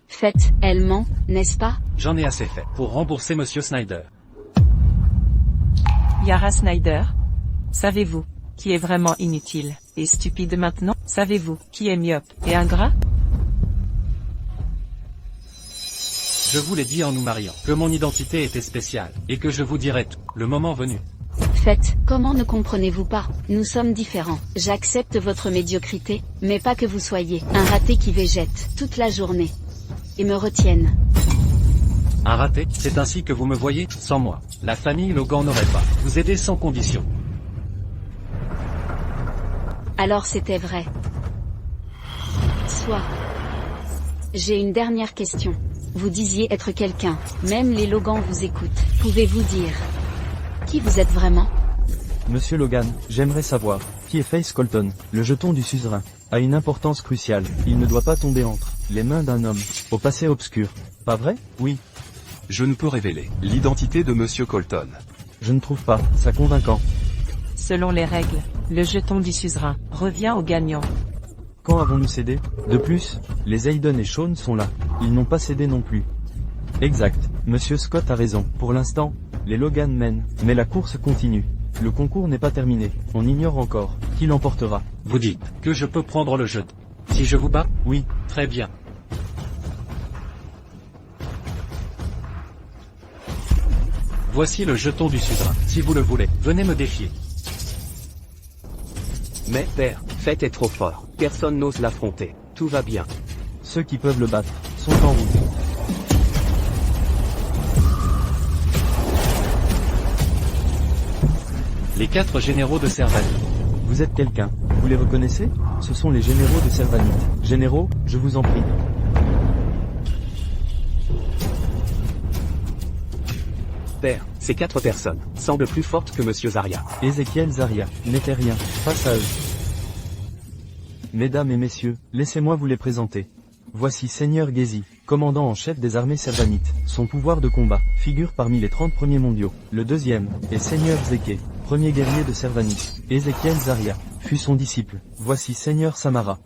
Faites, elle ment, n'est-ce pas? J'en ai assez fait pour rembourser Monsieur Snyder. Yara Snyder? Savez-vous qui est vraiment inutile et stupide maintenant? Savez-vous qui est myope et ingrat? Je vous l'ai dit en nous mariant, que mon identité était spéciale, et que je vous dirai tout, le moment venu. Faites, comment ne comprenez-vous pas? Nous sommes différents. J'accepte votre médiocrité, mais pas que vous soyez un raté qui végète toute la journée. Et me retienne. Un raté, c'est ainsi que vous me voyez, sans moi. La famille Logan n'aurait pas vous aider sans condition. Alors c'était vrai. Soit. J'ai une dernière question. Vous disiez être quelqu'un. Même les Logan vous écoutent. Pouvez-vous dire qui vous êtes vraiment? Monsieur Logan, j'aimerais savoir, qui est Face Colton, le jeton du suzerain, a une importance cruciale. Il ne doit pas tomber entre les mains d'un homme, au passé obscur. Pas vrai? Oui. Je ne peux révéler l'identité de Monsieur Colton. Je ne trouve pas ça convaincant. Selon les règles, le jeton du suzerain revient au gagnant. Quand avons-nous cédé? De plus, les Aiden et Sean sont là. Ils n'ont pas cédé non plus. Exact, Monsieur Scott a raison. Pour l'instant, les Logan mènent, mais la course continue. Le concours n'est pas terminé. On ignore encore qui l'emportera. Vous dites que je peux prendre le jeton. Si je vous bats? Oui. Très bien. Voici le jeton du suzerain. Si vous le voulez, venez me défier. Mais père, Faites est trop fort. Personne n'ose l'affronter. Tout va bien. Ceux qui peuvent le battre sont en route. Les 4 généraux de Servanite. Vous êtes quelqu'un. Vous les reconnaissez? Ce sont les généraux de Servanite. Généraux, je vous en prie. Père, ces 4 personnes semblent plus fortes que Monsieur Zarya. Ézéchiel Zarya n'était rien face à eux. Mesdames et messieurs, laissez-moi vous les présenter. Voici Seigneur Gezi, commandant en chef des armées servanites. Son pouvoir de combat figure parmi les 30 premiers mondiaux. Le deuxième est Seigneur Zeke, premier guerrier de Servanite. Ézéchiel Zarya fut son disciple. Voici Seigneur Samara.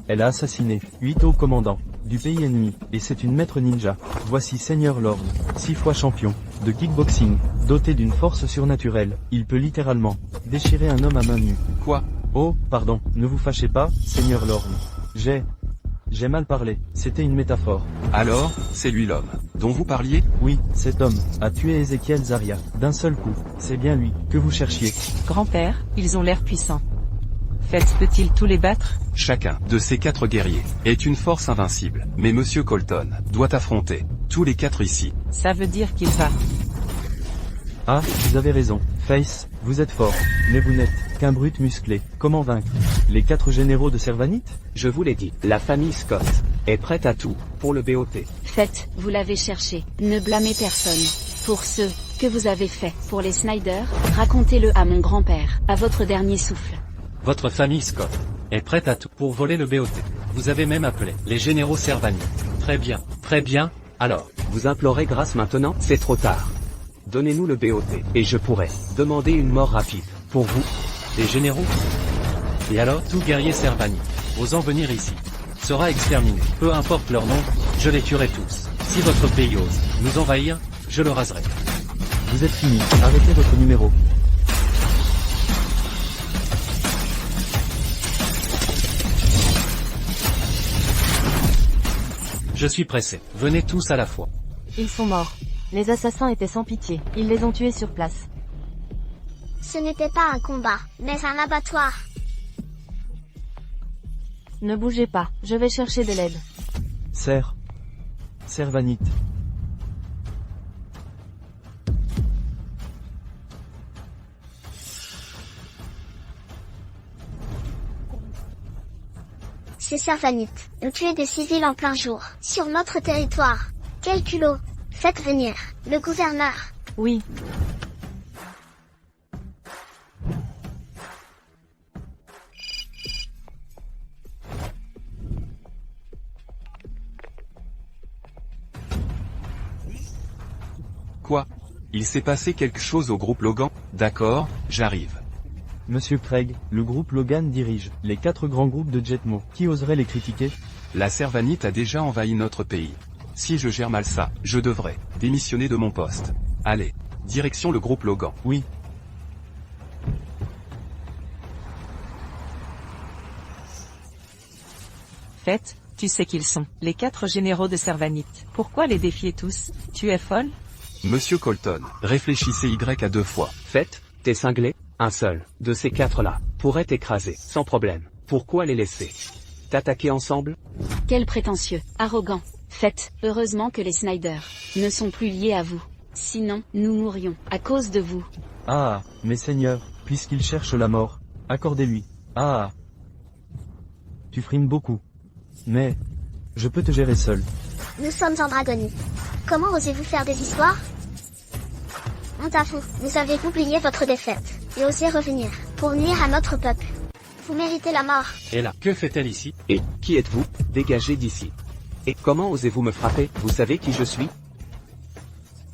Elle a assassiné 8 hauts commandants du pays ennemi, et c'est une maître ninja. Voici Seigneur Lord, 6 fois champion de kickboxing, doté d'une force surnaturelle. Il peut littéralement déchirer un homme à main nue. Quoi? Oh, pardon, ne vous fâchez pas, Seigneur Lord. J'ai mal parlé, c'était une métaphore. Alors, c'est lui l'homme dont vous parliez? Oui, cet homme a tué Ézéchiel Zarya, d'un seul coup. C'est bien lui que vous cherchiez. Grand-père, ils ont l'air puissants. Faites peut-il tous les battre? Chacun de ces 4 guerriers est une force invincible. Mais Monsieur Colton doit affronter tous les 4 ici. Ça veut dire qu'il va. Ah, vous avez raison. Face, vous êtes fort, mais vous n'êtes qu'un brute musclé. Comment vaincre les 4 généraux de Servanite? Je vous l'ai dit, la famille Scott est prête à tout pour le BOT. Faites, vous l'avez cherché. Ne blâmez personne. Pour ce que vous avez fait pour les Snyder, racontez-le à mon grand-père, à votre dernier souffle. Votre famille Scott est prête à tout pour voler le BOT. Vous avez même appelé les généraux Servanite. Très bien, alors. Vous implorez grâce maintenant? C'est trop tard. Donnez-nous le BOT, et je pourrai demander une mort rapide. Pour vous? Les généraux? Et alors, tout guerrier Servanite, osant venir ici, sera exterminé. Peu importe leur nom, je les tuerai tous. Si votre pays ose nous envahir, je le raserai. Vous êtes fini, arrêtez votre numéro. Je suis pressé. Venez tous à la fois. Ils sont morts. Les assassins étaient sans pitié. Ils les ont tués sur place. Ce n'était pas un combat, mais un abattoir. Ne bougez pas, je vais chercher de l'aide. Servanite. C'est Servanite. Ont tué des civils en plein jour, sur notre territoire. Quel culot. Faites venir le gouverneur. Oui. Quoi? Il s'est passé quelque chose au groupe Logan? D'accord, j'arrive. Monsieur Craig, le groupe Logan dirige les 4 grands groupes de Jetmo. Qui oserait les critiquer? La Servanite a déjà envahi notre pays. Si je gère mal ça, je devrais démissionner de mon poste. Allez, direction le groupe Logan. Oui. Faites, tu sais qu'ils sont, les 4 généraux de Servanite. Pourquoi les défier tous? Tu es folle? Monsieur Colton, réfléchissez Y à 2 fois. Faites, Tes cinglés, un seul, de ces quatre-là, pourrait t'écraser, sans problème. Pourquoi les laisser t'attaquer ensemble? Quel prétentieux, arrogant. Faites, heureusement que les Snyder ne sont plus liés à vous. Sinon, nous mourrions, à cause de vous. Ah, mes seigneurs, puisqu'il cherche la mort, accordez-lui. Ah. Tu frimes beaucoup. Mais, je peux te gérer seul. Nous sommes en Dragonie. Comment osez-vous faire des histoires? Honte à vous, vous avez oublié votre défaite, et osé revenir, pour nuire à notre peuple. Vous méritez la mort. Et là, que fait-elle ici? Et, qui êtes-vous? Dégagez d'ici. Et comment osez-vous me frapper? Vous savez qui je suis?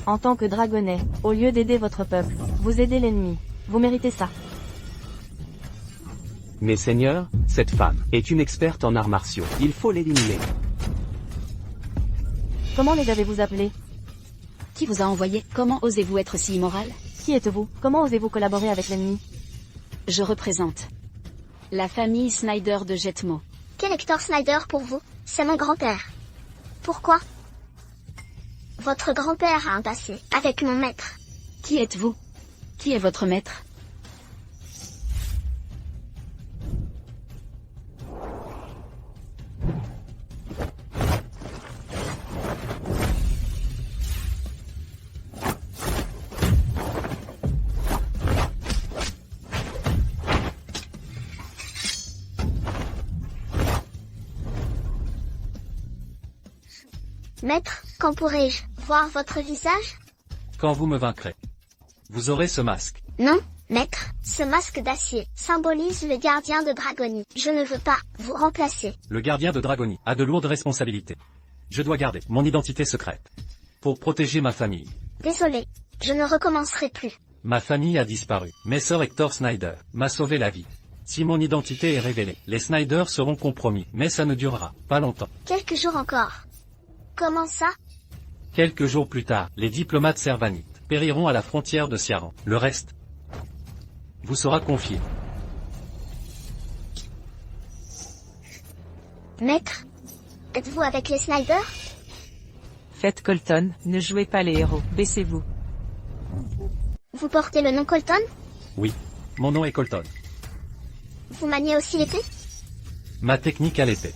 En tant que dragonnet, au lieu d'aider votre peuple, vous aidez l'ennemi. Vous méritez ça. Mes seigneurs, cette femme est une experte en arts martiaux. Il faut l'éliminer. Comment les avez-vous appelés? Qui vous a envoyé? Comment osez-vous être si immoral? Qui êtes-vous? Comment osez-vous collaborer avec l'ennemi? Je représente la famille Snyder de Jetmo. Quel Hector Snyder pour vous? C'est mon grand-père. Pourquoi? Votre grand-père a un passé, avec mon maître. Qui êtes-vous? Qui est votre maître? Maître, quand pourrai-je voir votre visage? Quand vous me vaincrez. Vous aurez ce masque. Non, maître, ce masque d'acier symbolise le gardien de Dragonie. Je ne veux pas vous remplacer. Le gardien de Dragonie a de lourdes responsabilités. Je dois garder mon identité secrète. Pour protéger ma famille. Désolé, je ne recommencerai plus. Ma famille a disparu. Mais Sir Hector Snyder m'a sauvé la vie. Si mon identité est révélée, les Snyder seront compromis. Mais ça ne durera pas longtemps. Quelques jours encore. Comment ça? Quelques jours plus tard, les diplomates servanites périront à la frontière de Siaran. Le reste vous sera confié. Maître, êtes-vous avec les Snyder? Faites Colton, ne jouez pas les héros, baissez-vous. Vous portez le nom Colton? Oui, mon nom est Colton. Vous maniez aussi l'épée? Ma technique à l'épée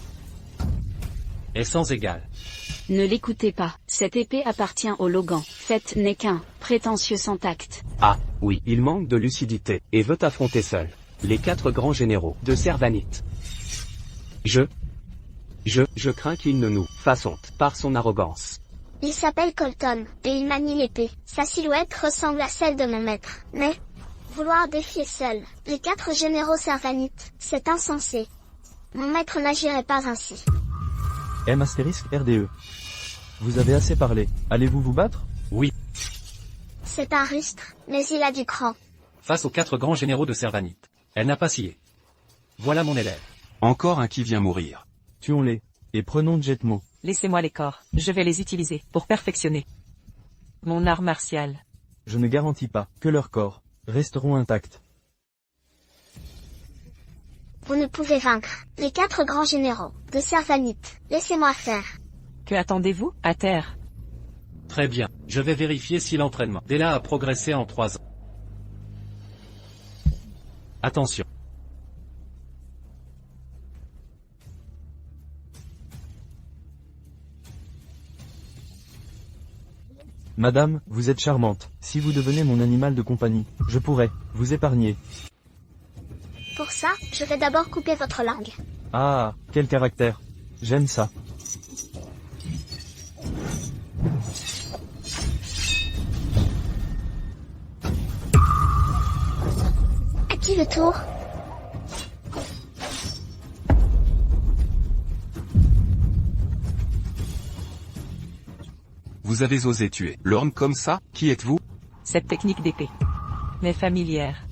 est sans égale. Ne l'écoutez pas, cette épée appartient au Logan. Faites n'est qu'un prétentieux sans tact. Ah, oui, il manque de lucidité, et veut affronter seul les quatre grands généraux de Servanite. Je crains qu'il ne nous fasse honte par son arrogance. Il s'appelle Colton, et il manie l'épée. Sa silhouette ressemble à celle de mon maître. Mais, vouloir défier seul les quatre généraux servanites, c'est insensé. Mon maître n'agirait pas ainsi. M astérisque RDE. Vous avez assez parlé. Allez-vous vous battre? Oui, C'est un rustre, mais il a du cran. face aux quatre grands généraux de Servanite. Elle n'a pas scié. Voilà mon élève. Encore un qui vient mourir. Tuons-les. Et prenons Jetmo. Laissez-moi les corps, je vais les utiliser pour perfectionner mon art martial. Je ne garantis pas que leurs corps resteront intacts. Vous ne pouvez vaincre les quatre grands généraux de Servanite. Laissez-moi faire. Que attendez-vous, à terre? Très bien, je vais vérifier si l'entraînement d'Ella a progressé en 3 ans. Attention. Madame, vous êtes charmante. Si vous devenez mon animal de compagnie, je pourrais vous épargner. Pour ça, je vais d'abord couper votre langue. Ah, quel caractère. J'aime ça. À qui le tour? Vous avez osé tuer l'orme comme ça? Qui êtes-vous? Cette technique d'épée m'est familière.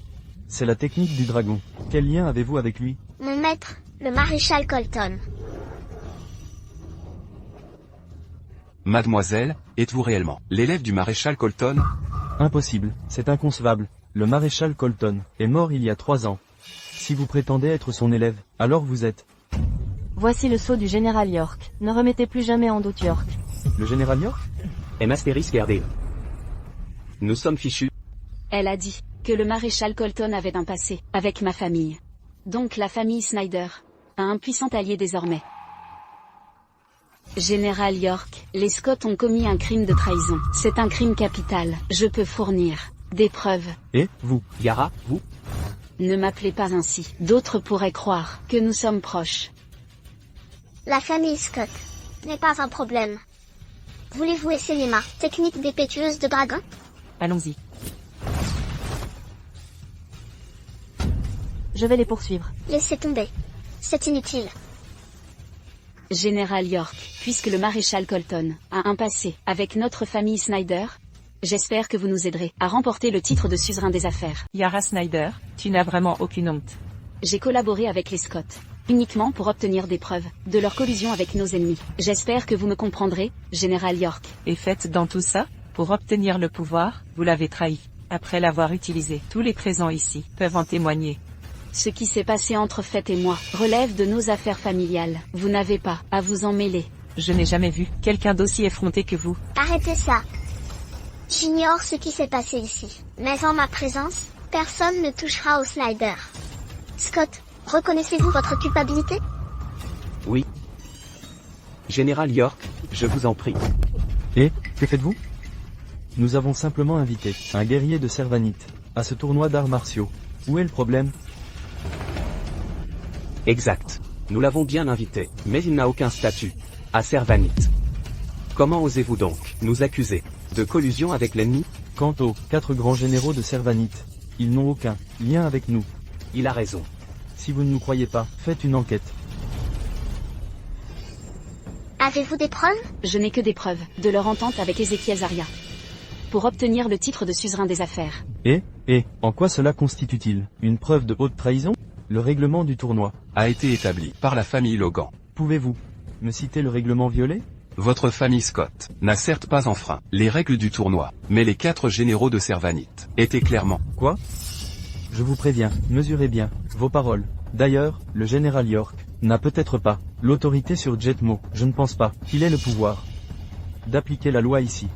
C'est la technique du dragon. Quel lien avez-vous avec lui? Mon maître, le maréchal Colton. Mademoiselle, êtes-vous réellement l'élève du maréchal Colton? Impossible, c'est inconcevable. Le maréchal Colton est mort il y a 3 ans. Si vous prétendez être son élève, alors vous êtes. Voici le sceau du général York. Ne remettez plus jamais en doute York. Le général York? M astérisque RDE. Nous sommes fichus. Elle a dit que le maréchal Colton avait un passé avec ma famille. Donc la famille Snyder a un puissant allié désormais. Général York, les Scott ont commis un crime de trahison. C'est un crime capital. Je peux fournir des preuves. Et, vous, Yara, vous? Ne m'appelez pas ainsi. D'autres pourraient croire que nous sommes proches. La famille Scott n'est pas un problème. Voulez-vous essayer ma technique dépétueuse de dragon? Allons-y. Je vais les poursuivre. Laissez tomber. C'est inutile. Général York, puisque le maréchal Colton a un passé avec notre famille Snyder, j'espère que vous nous aiderez à remporter le titre de suzerain des affaires. Yara Snyder, tu n'as vraiment aucune honte. J'ai collaboré avec les Scott, uniquement pour obtenir des preuves de leur collusion avec nos ennemis. J'espère que vous me comprendrez, Général York. Et faites dans tout ça, pour obtenir le pouvoir, vous l'avez trahi. Après l'avoir utilisé, tous les présents ici peuvent en témoigner. Ce qui s'est passé entre Fête et moi relève de nos affaires familiales. Vous n'avez pas à vous en mêler. Je n'ai jamais vu quelqu'un d'aussi effronté que vous. Arrêtez ça. J'ignore ce qui s'est passé ici. Mais en ma présence, personne ne touchera au Snyder. Scott, reconnaissez-vous votre culpabilité? Oui. Général York, je vous en prie. Et, que faites-vous? Nous avons simplement invité un guerrier de Servanite à ce tournoi d'arts martiaux. Où est le problème? Exact. Nous l'avons bien invité, mais il n'a aucun statut. À Servanite. Comment osez-vous donc nous accuser de collusion avec l'ennemi? Quant aux 4 grands généraux de Servanite, ils n'ont aucun lien avec nous. Il a raison. Si vous ne nous croyez pas, faites une enquête. Avez-vous des preuves? Je n'ai que des preuves de leur entente avec Ézéchiel Zaria. Pour obtenir le titre de suzerain des affaires. Et, en quoi cela constitue-t-il une preuve de haute trahison? Le règlement du tournoi A été établi par la famille Logan. Pouvez-vous me citer le règlement violé? Votre famille Scott n'a certes pas enfreint les règles du tournoi, mais les 4 généraux de Servanite étaient clairement... Quoi? Je vous préviens, mesurez bien vos paroles. D'ailleurs, le général York n'a peut-être pas l'autorité sur Jetmo. Je ne pense pas qu'il ait le pouvoir d'appliquer la loi ici.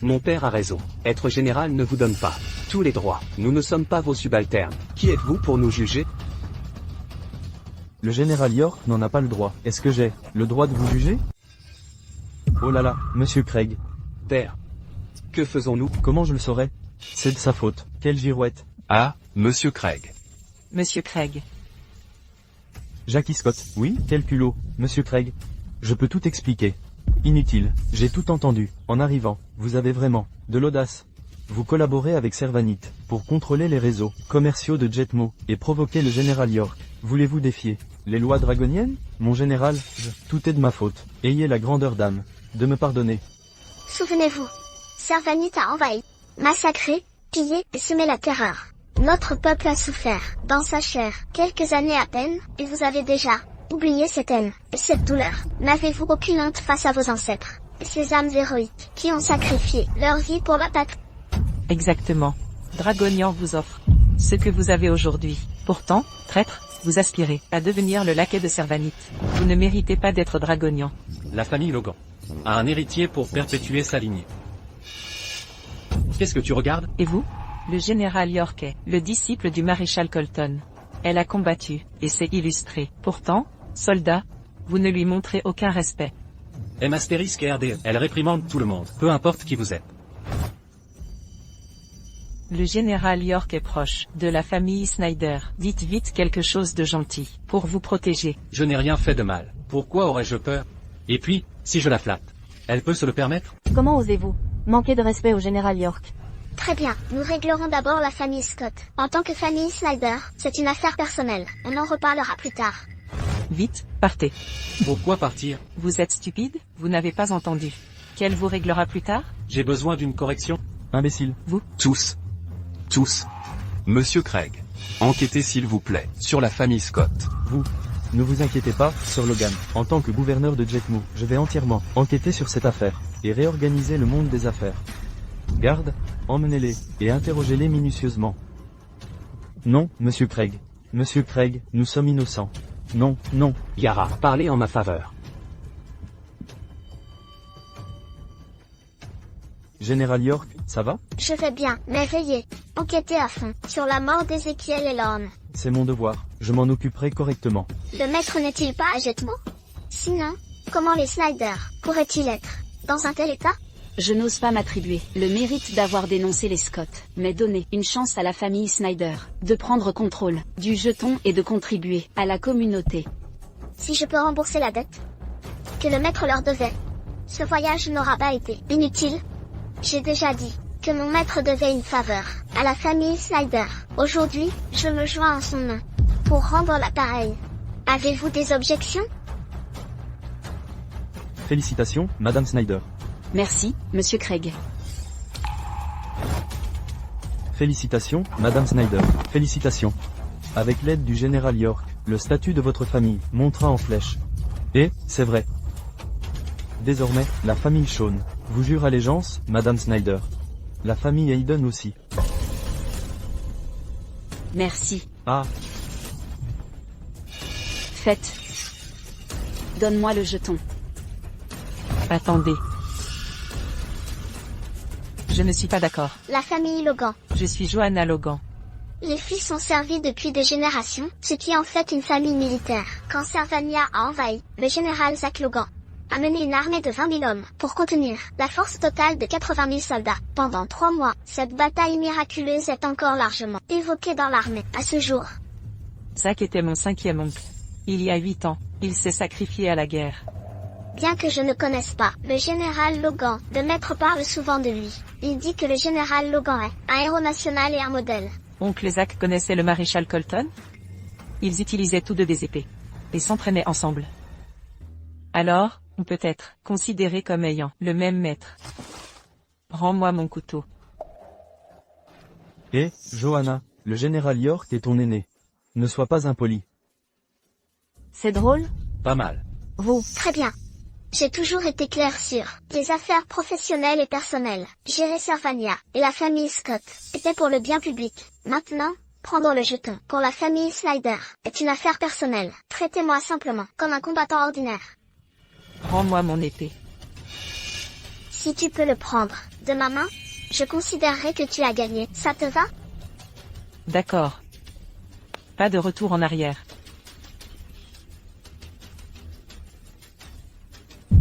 Mon père a raison. Être général ne vous donne pas tous les droits. Nous ne sommes pas vos subalternes. Qui êtes-vous pour nous juger? Le général York n'en a pas le droit. Est-ce que j'ai le droit de vous juger? Oh là là, monsieur Craig. Père. Que faisons-nous? Comment je le saurais? C'est de sa faute. Quelle girouette. Ah, Monsieur Craig. Monsieur Craig. Jackie Scott. Oui, quel culot, monsieur Craig. Je peux tout expliquer. Inutile, j'ai tout entendu. En arrivant, vous avez vraiment de l'audace. Vous collaborez avec Servanite pour contrôler les réseaux commerciaux de Jetmo et provoquer le général York. Voulez-vous défier les lois dragoniennes? Mon général, tout est de ma faute. Ayez la grandeur d'âme de me pardonner. Souvenez-vous, Servanite a envahi, massacré, pillé et semé la terreur. Notre peuple a souffert, dans sa chair, quelques années à peine, et vous avez déjà oublié cette haine, et cette douleur. N'avez-vous aucune honte face à vos ancêtres, ces âmes héroïques, qui ont sacrifié leur vie pour la patrie? Exactement. Dragonian vous offre ce que vous avez aujourd'hui. Pourtant, traître, vous aspirez à devenir le laquais de Servanite. Vous ne méritez pas d'être Dragonian. La famille Logan a un héritier pour perpétuer sa lignée. Qu'est-ce que tu regardes? Et vous? Le général York est le disciple du maréchal Colton. Elle a combattu, et s'est illustrée. Pourtant, soldat, vous ne lui montrez aucun respect. M astérisque et RDE. Elle réprimande tout le monde, peu importe qui vous êtes. Le général York est proche de la famille Snyder. Dites vite quelque chose de gentil, pour vous protéger. Je n'ai rien fait de mal. Pourquoi aurais-je peur? Et puis, si je la flatte, elle peut se le permettre? Comment osez-vous manquer de respect au général York? Très bien, nous réglerons d'abord la famille Scott. En tant que famille Snyder, c'est une affaire personnelle. On en reparlera plus tard. Vite, partez. Pourquoi partir? Vous êtes stupide? Vous n'avez pas entendu. Qu'elle vous réglera plus tard? J'ai besoin d'une correction. Imbécile. Vous? Tous. Monsieur Craig. Enquêtez s'il vous plaît, sur la famille Scott. Vous. Ne vous inquiétez pas, Sir Logan. En tant que gouverneur de Jetmo, je vais entièrement enquêter sur cette affaire, et réorganiser le monde des affaires. Garde, emmenez-les, et interrogez-les minutieusement. Non, monsieur Craig. Monsieur Craig, nous sommes innocents. Non, non. Yara, parlez en ma faveur. Général York, ça va? Je vais bien, mais veillez. Enquêtez à fond, sur la mort d'Ézéchiel et Lorne. C'est mon devoir, je m'en occuperai correctement. Le maître n'est-il pas à Jetmo? Sinon, comment les Snyder pourraient-ils être dans un tel état? Je n'ose pas m'attribuer le mérite d'avoir dénoncé les Scott, mais donner une chance à la famille Snyder de prendre contrôle du jeton et de contribuer à la communauté. Si je peux rembourser la dette que le maître leur devait, ce voyage n'aura pas été inutile. J'ai déjà dit que mon maître devait une faveur à la famille Snyder. Aujourd'hui, je me joins en son nom pour rendre l'appareil. Avez-vous des objections? Félicitations, Madame Snyder. Merci, Monsieur Craig. Félicitations, Madame Snyder. Félicitations. Avec l'aide du général York, le statut de votre famille montera en flèche. Et, c'est vrai. Désormais, la famille Shawn vous jure allégeance, Madame Snyder. La famille Hayden aussi. Merci. Ah, Faites. Donne-moi le jeton. Attendez. Je ne suis pas d'accord. La famille Logan. Je suis Joanna Logan. Les filles sont servies depuis des générations, ce qui en fait une famille militaire. Quand Servania a envahi, le général Zach Logan a mené une armée de 20 000 hommes pour contenir la force totale de 80 000 soldats. Pendant 3 mois, cette bataille miraculeuse est encore largement évoquée dans l'armée à ce jour. Zach était mon 5e oncle. Il y a 8 ans, il s'est sacrifié à la guerre. Bien que je ne connaisse pas le général Logan, le maître parle souvent de lui. Il dit que le général Logan est un héros national et un modèle. Oncle Zach connaissait le maréchal Colton? Ils utilisaient tous deux des épées. Et s'entraînaient ensemble. Alors, on peut être considéré comme ayant le même maître. Rends-moi mon couteau. et, Johanna, le général York est ton aîné. Ne sois pas impoli. C'est drôle? Pas mal. Vous. Très bien. J'ai toujours été clair sur les affaires professionnelles et personnelles. Gérer Servania et la famille Scott était pour le bien public. Maintenant, prendre le jeton pour la famille Snyder est une affaire personnelle. Traitez-moi simplement comme un combattant ordinaire. Rends-moi mon épée. Si tu peux le prendre de ma main, je considérerai que tu as gagné. Ça te va? D'accord. Pas de retour en arrière.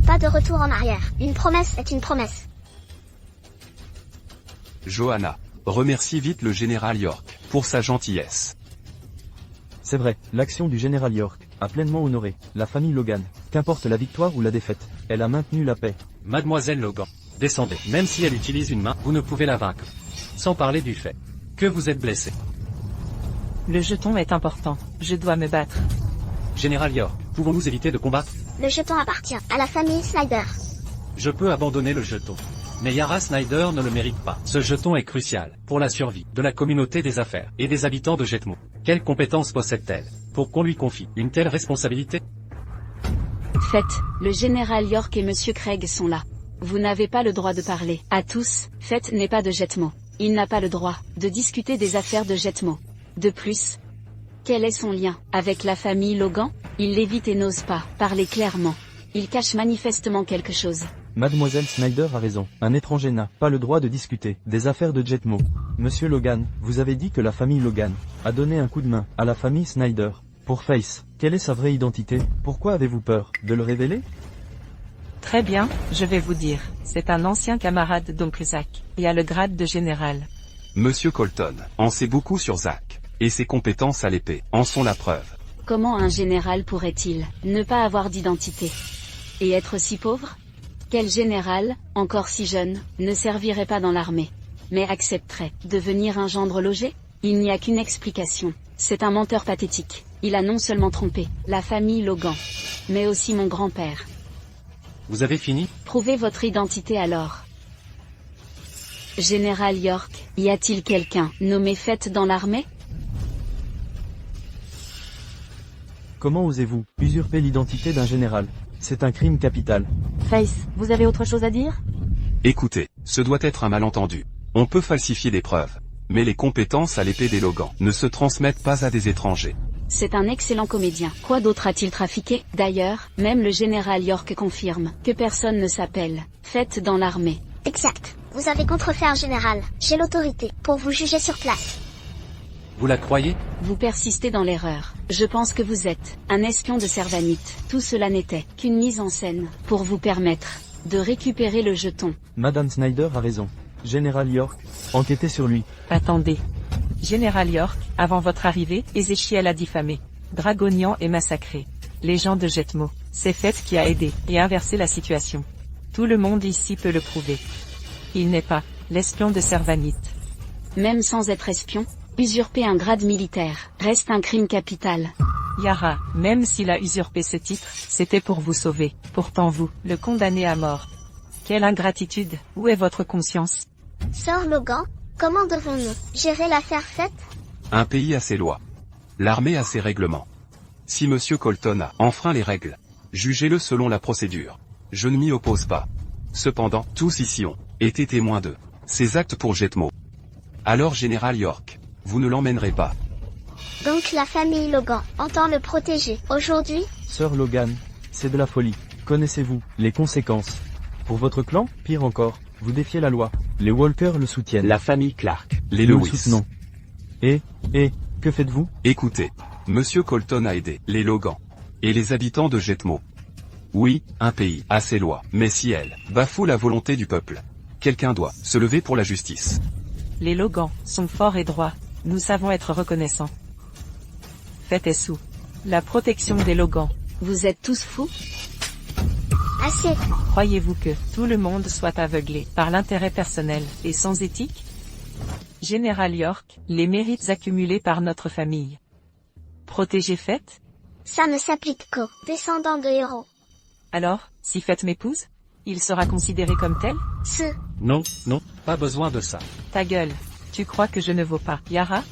Pas de retour en arrière. Une promesse est une promesse. Johanna, remercie vite le général York pour sa gentillesse. C'est vrai, l'action du général York a pleinement honoré la famille Logan. Qu'importe la victoire ou la défaite, elle a maintenu la paix. Mademoiselle Logan, descendez. Même si elle utilise une main, vous ne pouvez la vaincre. Sans parler du fait que vous êtes blessé. Le jeton est important. Je dois me battre. Général York, pouvons-nous éviter de combattre? Le jeton appartient à la famille Snyder. Je peux abandonner le jeton. Mais Yara Snyder ne le mérite pas. Ce jeton est crucial pour la survie de la communauté des affaires et des habitants de Jetmo. Quelles compétences possède-t-elle pour qu'on lui confie une telle responsabilité? Faites, le général York et Monsieur Craig sont là. Vous n'avez pas le droit de parler. À tous, Faites n'est pas de Jetmo. Il n'a pas le droit de discuter des affaires de Jetmo. De plus, quel est son lien avec la famille Logan? Il l'évite et n'ose pas parler clairement. Il cache manifestement quelque chose. Mademoiselle Snyder a raison. Un étranger n'a pas le droit de discuter des affaires de Jetmo. Monsieur Logan, vous avez dit que la famille Logan a donné un coup de main à la famille Snyder. Pour Face, quelle est sa vraie identité? Pourquoi avez-vous peur de le révéler? Très bien, je vais vous dire. C'est un ancien camarade d'oncle Zach, et a le grade de général. Monsieur Colton en sait beaucoup sur Zach, et ses compétences à l'épée en sont la preuve. Comment un général pourrait-il ne pas avoir d'identité? Et être si pauvre? Quel général, encore si jeune, ne servirait pas dans l'armée, mais accepterait de devenir un gendre logé? Il n'y a qu'une explication. C'est un menteur pathétique. Il a non seulement trompé la famille Logan, mais aussi mon grand-père. Vous avez fini? Prouvez votre identité alors. Général York, y a-t-il quelqu'un nommé Faites dans l'armée? Comment osez-vous usurper l'identité d'un général? C'est un crime capital. Face, vous avez autre chose à dire? Écoutez, ce doit être un malentendu. On peut falsifier des preuves, mais les compétences à l'épée des Logan ne se transmettent pas à des étrangers. C'est un excellent comédien. Quoi d'autre a-t-il trafiqué? D'ailleurs, même le général York confirme que personne ne s'appelle Faites dans l'armée. Exact. Vous avez contrefait un général. J'ai l'autorité pour vous juger sur place. Vous la croyez? Vous persistez dans l'erreur. Je pense que vous êtes un espion de Servanite. Tout cela n'était qu'une mise en scène pour vous permettre de récupérer le jeton. Madame Snyder a raison. Général York, enquêtez sur lui. Attendez. Général York, avant votre arrivée, Ézéchiel a diffamé. Dragonian est massacré. Les gens de Jetmo, c'est Fett qui a aidé et inversé la situation. Tout le monde ici peut le prouver. Il n'est pas l'espion de Servanite. Même sans être espion, usurper un grade militaire reste un crime capital. Yara, même s'il a usurpé ce titre, c'était pour vous sauver. Pourtant vous, le condamnez à mort. Quelle ingratitude, où est votre conscience? Sir Logan, comment devons-nous gérer l'affaire faite? Un pays a ses lois. L'armée a ses règlements. Si Monsieur Colton a enfreint les règles, jugez-le selon la procédure. Je ne m'y oppose pas. Cependant, tous ici ont été témoins de ces actes pour Jetmo. Alors Général York, vous ne l'emmènerez pas. Donc la famille Logan entend le protéger aujourd'hui? Sir Logan, c'est de la folie. Connaissez-vous les conséquences? Pour votre clan, pire encore, vous défiez la loi. Les Walkers le soutiennent. La famille Clark. Les Nous le Lewis. soutenons. Et, que faites-vous? Écoutez, Monsieur Colton a aidé les Logan et les habitants de Jetmo. Oui, un pays a ses lois, mais si elle bafoue la volonté du peuple, quelqu'un doit se lever pour la justice. Les Logans sont forts et droits. Nous savons être reconnaissants. Faites sous la protection des Logans. Vous êtes tous fous? Assez. Croyez-vous que tout le monde soit aveuglé par l'intérêt personnel et sans éthique? Général York, les mérites accumulés par notre famille. Protéger Fett? Ça ne s'applique qu'aux descendants de héros. Alors, si Fett m'épouse, il sera considéré comme tel? Non, pas besoin de ça. Ta gueule. Tu crois que je ne vaux pas, Yara?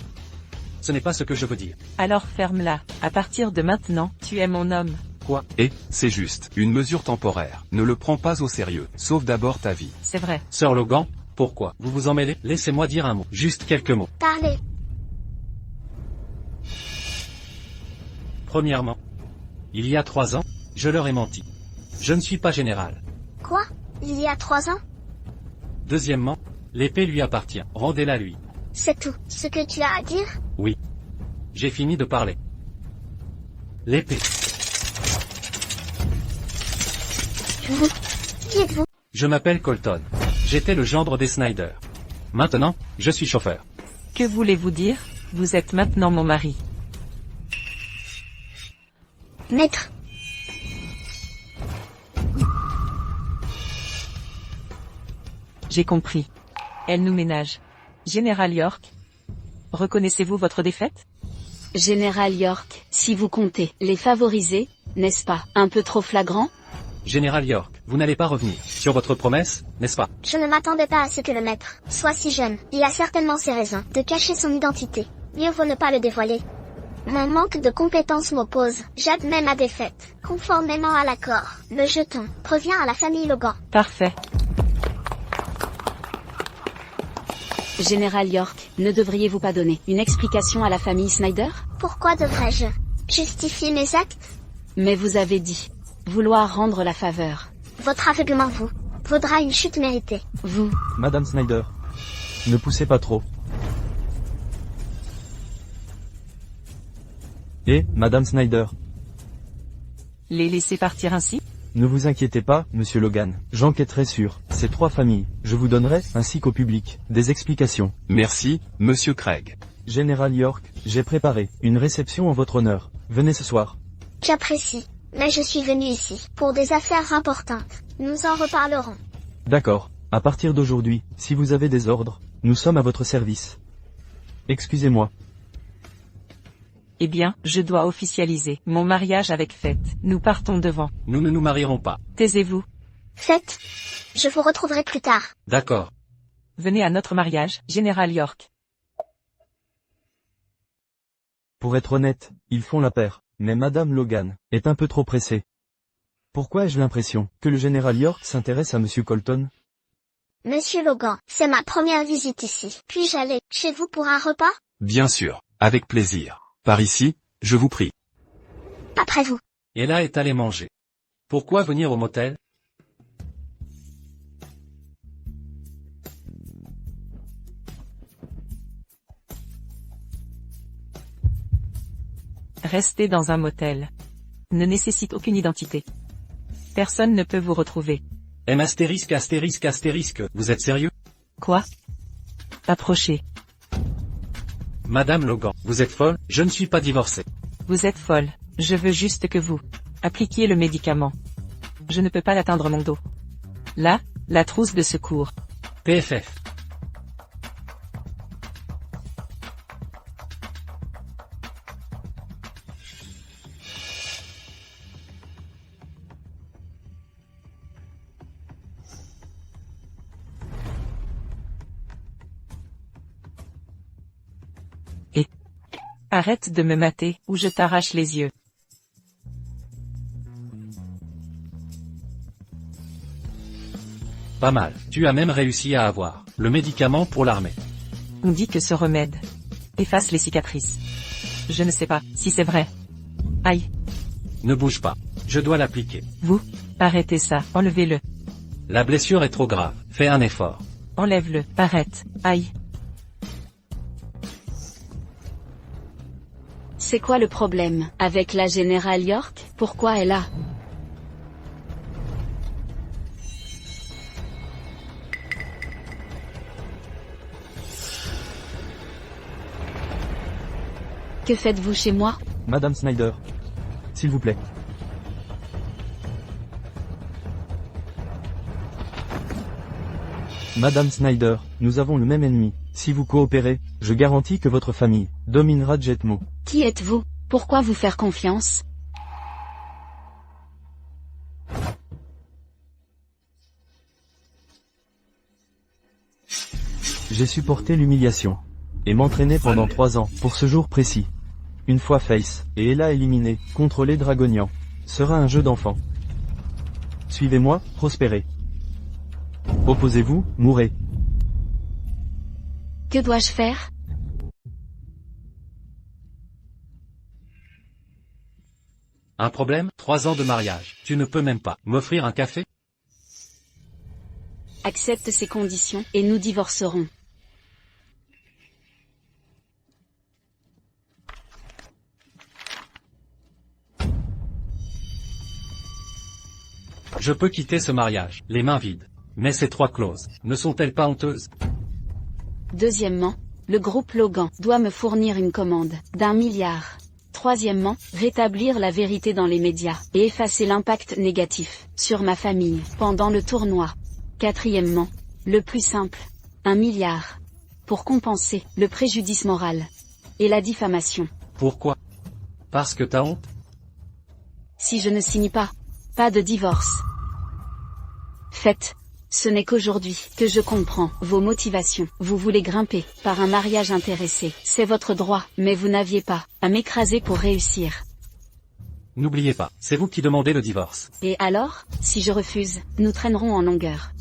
Ce n'est pas ce que je veux dire. Alors ferme-la. À partir de maintenant, tu es mon homme. Quoi? Et, c'est juste, une mesure temporaire. Ne le prends pas au sérieux. Sauve d'abord ta vie. C'est vrai. Sir Logan, pourquoi vous vous en mêlez? Laissez-moi dire un mot. Juste quelques mots. Parlez. Premièrement, il y a 3 ans, je leur ai menti. Je ne suis pas général. Quoi? Il y a 3 ans? Deuxièmement, l'épée lui appartient. Rendez-la lui. C'est tout ce que tu as à dire? Oui. J'ai fini de parler. L'épée. Vous. Qui êtes-vous? Je m'appelle Colton. J'étais le gendre des Snyder. Maintenant, je suis chauffeur. Que voulez-vous dire? Vous êtes maintenant mon mari. Maître. J'ai compris. Elle nous ménage. Général York. Reconnaissez-vous votre défaite? Général York, si vous comptez les favoriser, n'est-ce pas un peu trop flagrant? Général York, vous n'allez pas revenir sur votre promesse, n'est-ce pas? Je ne m'attendais pas à ce que le maître soit si jeune. Il a certainement ses raisons de cacher son identité. Mieux vaut ne pas le dévoiler. Mon manque de compétences m'oppose. J'admets ma défaite. Conformément à l'accord, le jeton revient à la famille Logan. Parfait. Général York, ne devriez-vous pas donner une explication à la famille Snyder? Pourquoi devrais-je justifier mes actes? Mais vous avez dit vouloir rendre la faveur. Votre aveuglement vous vaudra une chute méritée. Vous. Madame Snyder. Ne poussez pas trop. Et, Madame Snyder. Les laisser partir ainsi? Ne vous inquiétez pas, Monsieur Logan. J'enquêterai sur ces 3 familles. Je vous donnerai, ainsi qu'au public, des explications. Merci, Monsieur Craig. Général York, j'ai préparé une réception en votre honneur. Venez ce soir. J'apprécie. Mais je suis venu ici pour des affaires importantes. Nous en reparlerons. D'accord. À partir d'aujourd'hui, si vous avez des ordres, nous sommes à votre service. Excusez-moi. Eh bien, je dois officialiser mon mariage avec Fett. Nous partons devant. Nous ne nous marierons pas. Taisez-vous. Faites. Je vous retrouverai plus tard. D'accord. Venez à notre mariage, Général York. Pour être honnête, ils font la paire. Mais Madame Logan est un peu trop pressée. Pourquoi ai-je l'impression que le général York s'intéresse à Monsieur Colton? Monsieur Logan, c'est ma première visite ici. Puis-je aller chez vous pour un repas? Bien sûr, avec plaisir. Par ici, je vous prie. Après vous. Ella est allée manger. Pourquoi venir au motel? Restez dans un motel. Ne nécessite aucune identité. Personne ne peut vous retrouver. M astérisque astérisque astérisque, vous êtes sérieux? Quoi? Approchez. Madame Logan, vous êtes folle, je ne suis pas divorcé. Vous êtes folle. Je veux juste que vous appliquiez le médicament. Je ne peux pas l'atteindre mon dos. Là, la trousse de secours. PFF. Arrête de me mater, ou je t'arrache les yeux. Pas mal, tu as même réussi à avoir le médicament pour l'armée. On dit que ce remède efface les cicatrices. Je ne sais pas si c'est vrai. Aïe. Ne bouge pas, je dois l'appliquer. Vous, arrêtez ça, enlevez-le. La blessure est trop grave, fais un effort. Enlève-le, arrête, aïe. C'est quoi le problème avec la générale York? Pourquoi elle a... Que faites-vous chez moi? Madame Snyder. S'il vous plaît. Madame Snyder, nous avons le même ennemi. Si vous coopérez, je garantis que votre famille dominera Jetmo. Qui êtes-vous? Pourquoi vous faire confiance? J'ai supporté l'humiliation. Et m'entraîner pendant 3 ans, pour ce jour précis. Une fois Face, et Ella éliminée, contrôler Dragonian, sera un jeu d'enfant. Suivez-moi, prospérez. Opposez-vous, mourrez. Que dois-je faire? Un problème? 3 ans de mariage. Tu ne peux même pas m'offrir un café? Accepte ces conditions, et nous divorcerons. Je peux quitter ce mariage, les mains vides. Mais ces 3 clauses, ne sont-elles pas honteuses? Deuxièmement, le groupe Logan doit me fournir une commande d'1 milliard. Troisièmement, rétablir la vérité dans les médias, et effacer l'impact négatif sur ma famille pendant le tournoi. Quatrièmement, le plus simple, 1 milliard. Pour compenser le préjudice moral et la diffamation. Pourquoi? Parce que t'as honte? Si je ne signe pas de divorce. Faites. Ce n'est qu'aujourd'hui que je comprends vos motivations. Vous voulez grimper par un mariage intéressé. C'est votre droit, mais vous n'aviez pas à m'écraser pour réussir. N'oubliez pas, c'est vous qui demandez le divorce. Et alors, si je refuse, nous traînerons en longueur.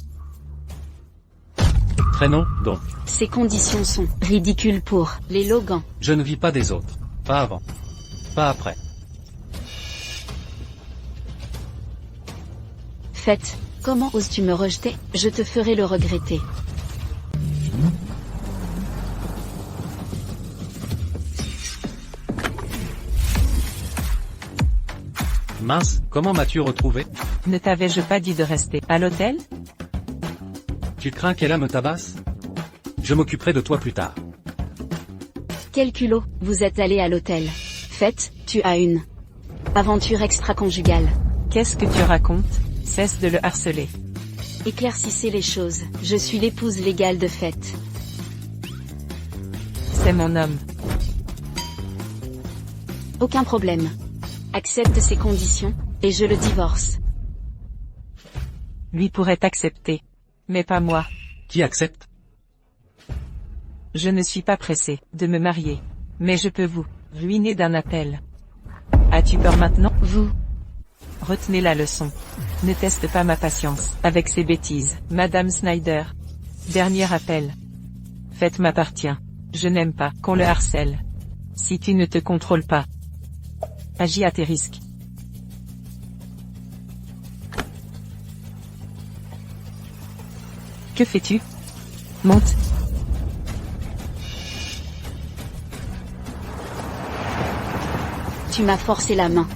Traînons, donc. Ces conditions sont ridicules pour les Logan. Je ne vis pas des autres. Pas avant. Pas après. Faites. Comment oses-tu me rejeter? Je te ferai le regretter. Mince, comment m'as-tu retrouvé? Ne t'avais-je pas dit de rester à l'hôtel? Tu crains qu'Ella me tabasse? Je m'occuperai de toi plus tard. Quel culot, vous êtes allé à l'hôtel. Faites, tu as une aventure extra-conjugale. Qu'est-ce que tu racontes? Cesse de le harceler. Éclaircissez les choses, je suis l'épouse légale de Fête. C'est mon homme. Aucun problème. Accepte ces conditions, et je le divorce. Lui pourrait accepter. Mais pas moi. Qui accepte? Je ne suis pas pressé de me marier. Mais je peux vous ruiner d'un appel. As-tu peur maintenant? Vous. Retenez la leçon. Ne teste pas ma patience avec ces bêtises, Madame Snyder. Dernier appel. Faites m'appartient. Je n'aime pas qu'on le harcèle. Si tu ne te contrôles pas, agis à tes risques. Que fais-tu? Monte. Tu m'as forcé la main.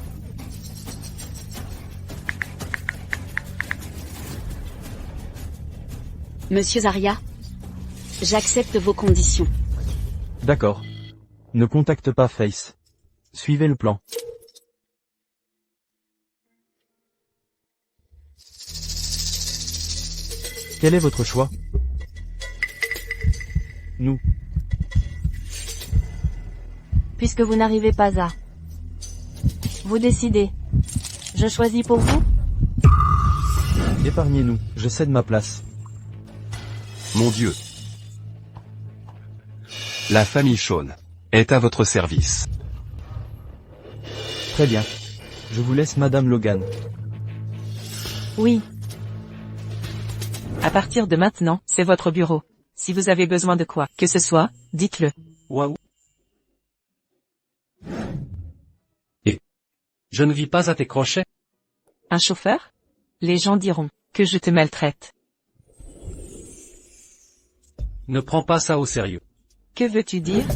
Monsieur Zarya, j'accepte vos conditions. D'accord. Ne contacte pas Face. Suivez le plan. Quel est votre choix? Nous. Puisque vous n'arrivez pas à... Vous décidez. Je choisis pour vous? Épargnez-nous, je cède ma place. Mon Dieu. La famille Shawn est à votre service. Très bien. Je vous laisse Madame Logan. Oui. À partir de maintenant, c'est votre bureau. Si vous avez besoin de quoi que ce soit, dites-le. Waouh. Et je ne vis pas à tes crochets. Un chauffeur? Les gens diront que je te maltraite. Ne prends pas ça au sérieux. Que veux-tu dire?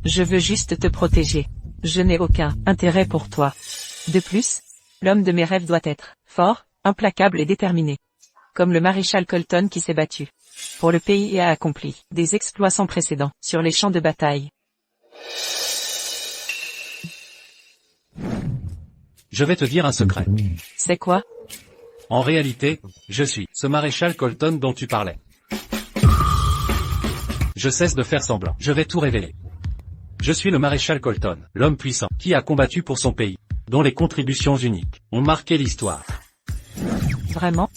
Je veux juste te protéger. Je n'ai aucun intérêt pour toi. De plus, l'homme de mes rêves doit être fort, implacable et déterminé. Comme le maréchal Colton qui s'est battu pour le pays et a accompli des exploits sans précédent sur les champs de bataille. Je vais te dire un secret. C'est quoi? En réalité, je suis ce maréchal Colton dont tu parlais. Je cesse de faire semblant. Je vais tout révéler. Je suis le maréchal Colton, l'homme puissant, qui a combattu pour son pays, dont les contributions uniques ont marqué l'histoire. Vraiment?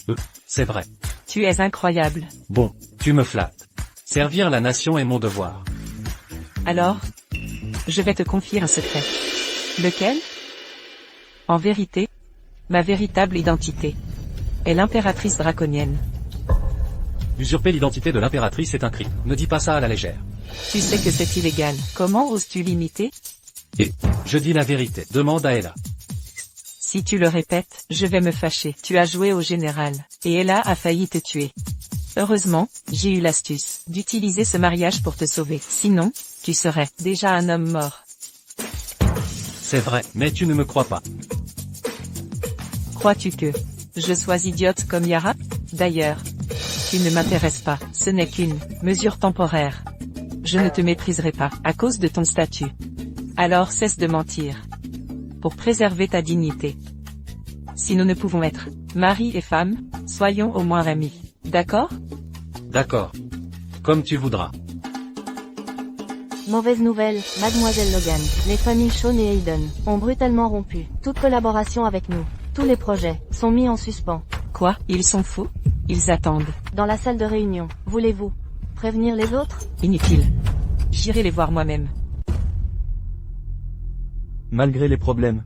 C'est vrai. Tu es incroyable. Bon, tu me flattes. Servir la nation est mon devoir. Alors, je vais te confier un secret. Lequel? En vérité, ma véritable identité est l'impératrice draconienne. Usurper l'identité de l'impératrice est un crime. Ne dis pas ça à la légère. Tu sais que c'est illégal. Comment oses-tu l'imiter? Et je dis la vérité. Demande à Ella. Si tu le répètes, je vais me fâcher. Tu as joué au général, et Ella a failli te tuer. Heureusement, j'ai eu l'astuce d'utiliser ce mariage pour te sauver. Sinon, tu serais déjà un homme mort. C'est vrai, mais tu ne me crois pas. Crois-tu que je sois idiote comme Yara? D'ailleurs, tu ne m'intéresses pas. Ce n'est qu'une mesure temporaire. Je ne te mépriserai pas à cause de ton statut. Alors cesse de mentir. Pour préserver ta dignité. Si nous ne pouvons être mari et femme, soyons au moins amis. D'accord? D'accord. Comme tu voudras. Mauvaise nouvelle, Mademoiselle Logan. Les familles Shawn et Hayden ont brutalement rompu toute collaboration avec nous. Tous les projets sont mis en suspens. Quoi? Ils sont fous? Ils attendent. Dans la salle de réunion, voulez-vous prévenir les autres? Inutile. J'irai les voir moi-même. Malgré les problèmes.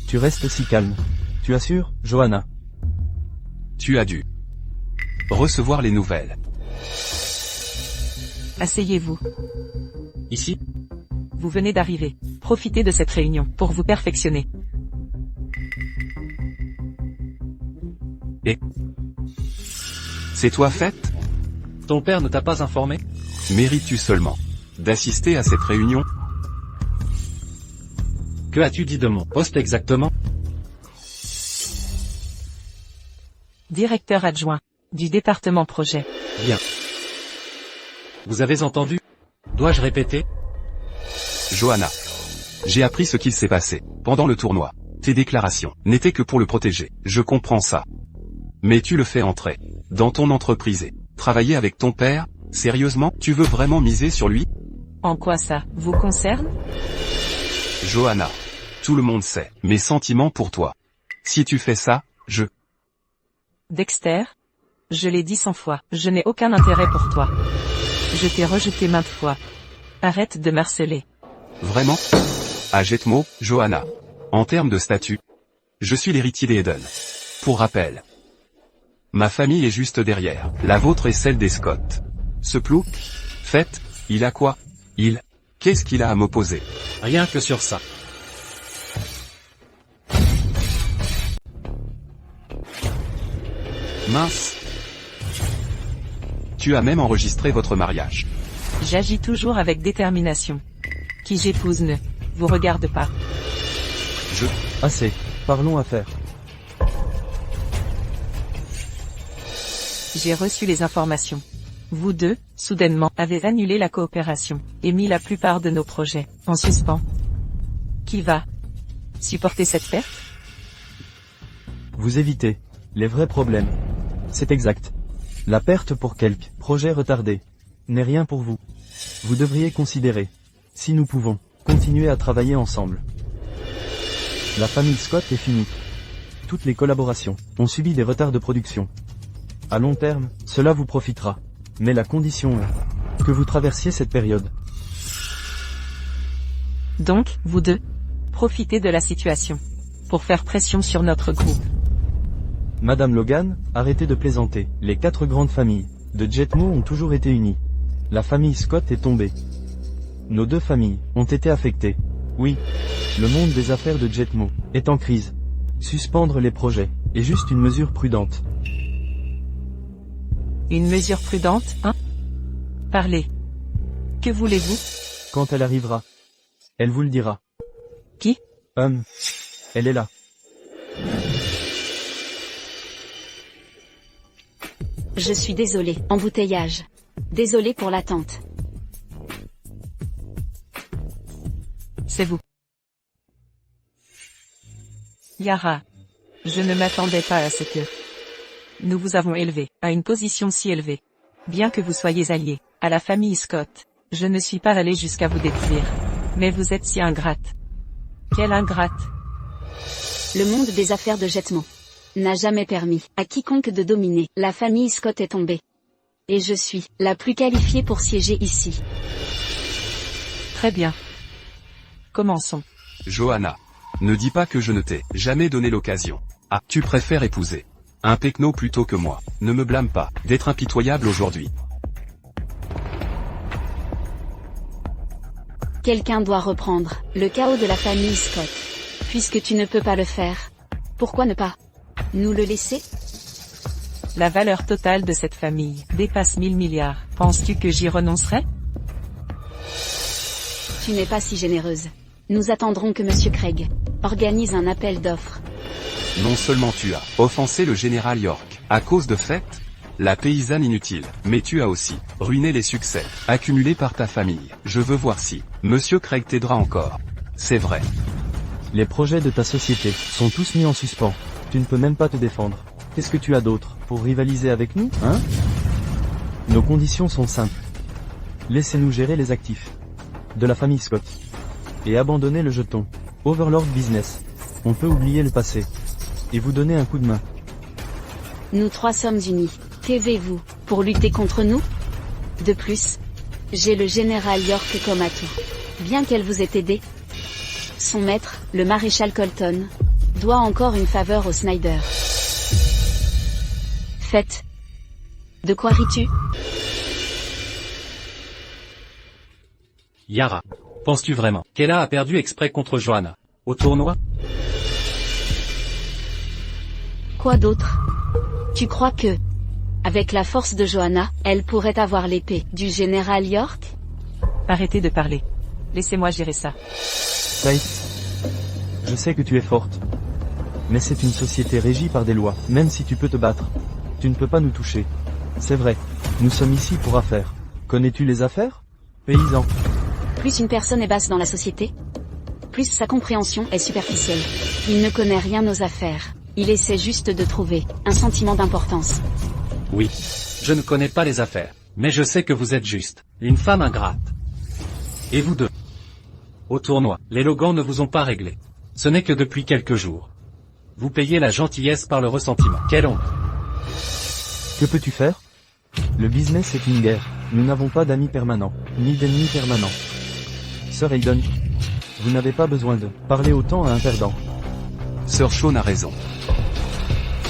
Tu restes si calme. Tu assures, Johanna? Tu as dû recevoir les nouvelles. Asseyez-vous. Ici? Vous venez d'arriver. Profitez de cette réunion pour vous perfectionner. Et c'est toi faite? Ton père ne t'a pas informé? Mérites-tu seulement d'assister à cette réunion? Que as-tu dit de mon poste exactement? Directeur adjoint du département projet. Bien. Vous avez entendu? Dois-je répéter? Johanna, j'ai appris ce qu'il s'est passé pendant le tournoi. Tes déclarations n'étaient que pour le protéger. Je comprends ça. Mais tu le fais entrer dans ton entreprise et travailler avec ton père? Sérieusement, tu veux vraiment miser sur lui? En quoi ça vous concerne? Johanna, tout le monde sait mes sentiments pour toi. Si tu fais ça, Dexter? Je l'ai dit 100 fois, je n'ai aucun intérêt pour toi. Je t'ai rejeté maintes fois. Arrête de m'harceler. Vraiment? À Jetmo, Johanna. En termes de statut, je suis l'héritier des Hayden. Pour rappel, ma famille est juste derrière. La vôtre est celle des Scott. Ce plouc, fait, il a quoi? Qu'est-ce qu'il a à m'opposer? Rien que sur ça. Mince. Tu as même enregistré votre mariage. J'agis toujours avec détermination. Qui j'épouse ne vous regarde pas. Assez. Parlons affaires. J'ai reçu les informations. Vous deux, soudainement, avez annulé la coopération, et mis la plupart de nos projets en suspens. Qui va supporter cette perte? Vous évitez les vrais problèmes. C'est exact. La perte pour quelques projets retardés n'est rien pour vous. Vous devriez considérer, si nous pouvons, continuer à travailler ensemble. La famille Scott est finie. Toutes les collaborations ont subi des retards de production. À long terme, cela vous profitera. Mais la condition est que vous traversiez cette période. Donc, vous deux, profitez de la situation pour faire pression sur notre groupe. Madame Logan, arrêtez de plaisanter. Les 4 grandes familles de Jetmo ont toujours été unies. La famille Scott est tombée. Nos 2 familles ont été affectées. Oui, le monde des affaires de Jetmo est en crise. Suspendre les projets est juste une mesure prudente. Une mesure prudente, hein? Parlez. Que voulez-vous? Quand elle arrivera, elle vous le dira. Qui? Elle est là. Je suis désolé, embouteillage. Désolé pour l'attente. C'est vous. Yara. Je ne m'attendais pas à ce que nous vous avons élevé à une position si élevée. Bien que vous soyez alliés à la famille Scott, je ne suis pas allé jusqu'à vous détruire. Mais vous êtes si ingrate. Quelle ingrate. Le monde des affaires de Jetmo n'a jamais permis à quiconque de dominer. La famille Scott est tombée. Et je suis la plus qualifiée pour siéger ici. Très bien. Commençons. Johanna. Ne dis pas que je ne t'ai jamais donné l'occasion. Ah, tu préfères épouser un pecno plutôt que moi. Ne me blâme pas d'être impitoyable aujourd'hui. Quelqu'un doit reprendre le chaos de la famille Scott. Puisque tu ne peux pas le faire, pourquoi ne pas nous le laisser? La valeur totale de cette famille dépasse 1000 milliards. Penses-tu que j'y renoncerai? Tu n'es pas si généreuse. Nous attendrons que Monsieur Craig organise un appel d'offres. Non seulement tu as offensé le général York à cause de fait, la paysanne inutile, mais tu as aussi ruiné les succès accumulés par ta famille. Je veux voir si Monsieur Craig t'aidera encore. C'est vrai. Les projets de ta société sont tous mis en suspens. Tu ne peux même pas te défendre. Qu'est-ce que tu as d'autre pour rivaliser avec nous, hein? Nos conditions sont simples. Laissez-nous gérer les actifs de la famille Scott. Et abandonner le jeton Overlord Business. On peut oublier le passé. Et vous donner un coup de main. Nous 3 sommes unis. Qu'avez-vous pour lutter contre nous? De plus, j'ai le général York comme atout. Bien qu'elle vous ait aidé, son maître, le maréchal Colton, doit encore une faveur au Snyder. Faites. De quoi ris-tu? Yara. Penses-tu vraiment qu'Ella a perdu exprès contre Johanna au tournoi? Quoi d'autre? Tu crois que, avec la force de Johanna, elle pourrait avoir l'épée du général York? Arrêtez de parler. Laissez-moi gérer ça. Faith, je sais que tu es forte. Mais c'est une société régie par des lois. Même si tu peux te battre, tu ne peux pas nous toucher. C'est vrai. Nous sommes ici pour affaires. Connais-tu les affaires? Paysan. Plus une personne est basse dans la société, plus sa compréhension est superficielle. Il ne connaît rien aux affaires. Il essaie juste de trouver un sentiment d'importance. Oui. Je ne connais pas les affaires. Mais je sais que vous êtes juste une femme ingrate. Et vous deux? Au tournoi, les Logan ne vous ont pas réglé. Ce n'est que depuis quelques jours. Vous payez la gentillesse par le ressentiment. Quelle honte. Que peux-tu faire? Le business est une guerre. Nous n'avons pas d'amis permanents, ni d'ennemis permanents. Sir Hayden, vous n'avez pas besoin de parler autant à un perdant. Sir Sean a raison.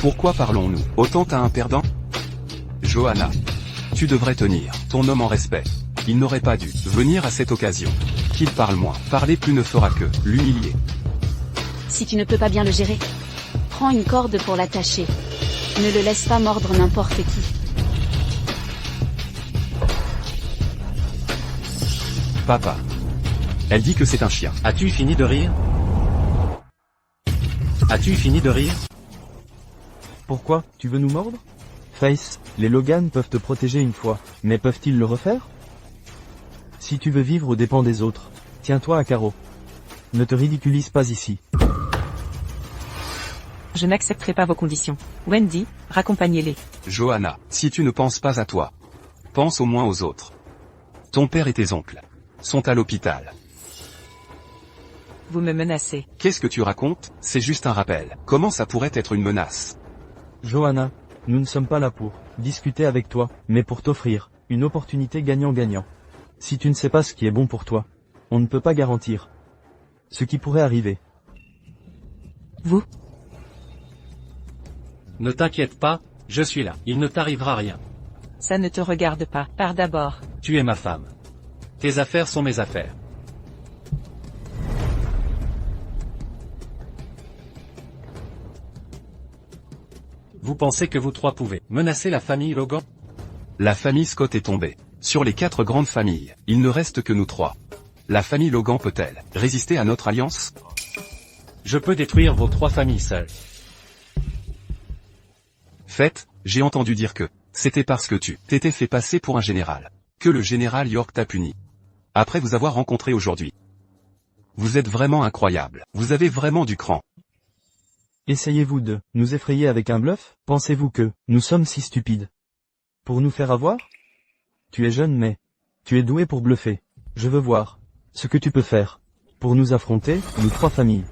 Pourquoi parlons-nous autant à un perdant? Johanna. Tu devrais tenir ton homme en respect. Il n'aurait pas dû venir à cette occasion. Qu'il parle moins, parler plus ne fera que l'humilier. Si tu ne peux pas bien le gérer, prends une corde pour l'attacher. Ne le laisse pas mordre n'importe qui. Papa. Elle dit que c'est un chien. As-tu fini de rire? As-tu fini de rire? Pourquoi, tu veux nous mordre? Face, les Logan peuvent te protéger une fois, mais peuvent-ils le refaire? Si tu veux vivre aux dépens des autres, tiens-toi à carreau. Ne te ridiculise pas ici. Je n'accepterai pas vos conditions. Wendy, raccompagnez-les. Johanna, si tu ne penses pas à toi, pense au moins aux autres. Ton père et tes oncles sont à l'hôpital. Vous me menacez. Qu'est-ce que tu racontes? C'est juste un rappel. Comment ça pourrait être une menace? Johanna, nous ne sommes pas là pour discuter avec toi, mais pour t'offrir une opportunité gagnant-gagnant. Si tu ne sais pas ce qui est bon pour toi, on ne peut pas garantir ce qui pourrait arriver. Vous? Ne t'inquiète pas, je suis là. Il ne t'arrivera rien. Ça ne te regarde pas. Pars d'abord. Tu es ma femme. Tes affaires sont mes affaires. Vous pensez que vous trois pouvez menacer la famille Logan? La famille Scott est tombée. Sur les 4 grandes familles, il ne reste que nous 3. La famille Logan peut-elle résister à notre alliance? Je peux détruire vos 3 familles seules. Faites, j'ai entendu dire que c'était parce que tu t'étais fait passer pour un général que le général York t'a puni. Après vous avoir rencontré aujourd'hui. Vous êtes vraiment incroyable. Vous avez vraiment du cran. Essayez-vous de nous effrayer avec un bluff? Pensez-vous que nous sommes si stupides pour nous faire avoir? Tu es jeune mais tu es doué pour bluffer. Je veux voir ce que tu peux faire pour nous affronter, nous 3 familles.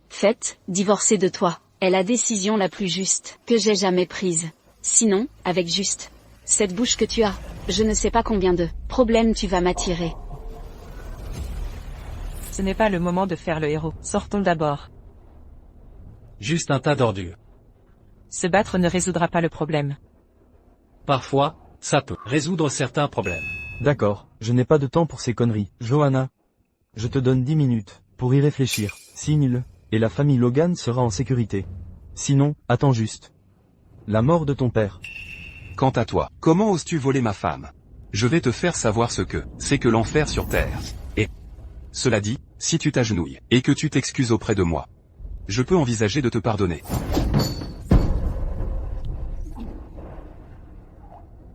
Faites, divorcer de toi est la décision la plus juste que j'ai jamais prise. Sinon, avec juste cette bouche que tu as, je ne sais pas combien de problèmes tu vas m'attirer. Ce n'est pas le moment de faire le héros. Sortons d'abord. Juste un tas d'ordures. Se battre ne résoudra pas le problème. Parfois, ça peut résoudre certains problèmes. D'accord, je n'ai pas de temps pour ces conneries. Johanna, je te donne 10 minutes pour y réfléchir. Signe-le, et la famille Logan sera en sécurité. Sinon, attends juste la mort de ton père. Quant à toi, comment oses-tu voler ma femme? Je vais te faire savoir ce que c'est que l'enfer sur terre. Et, cela dit, si tu t'agenouilles, et que tu t'excuses auprès de moi, je peux envisager de te pardonner.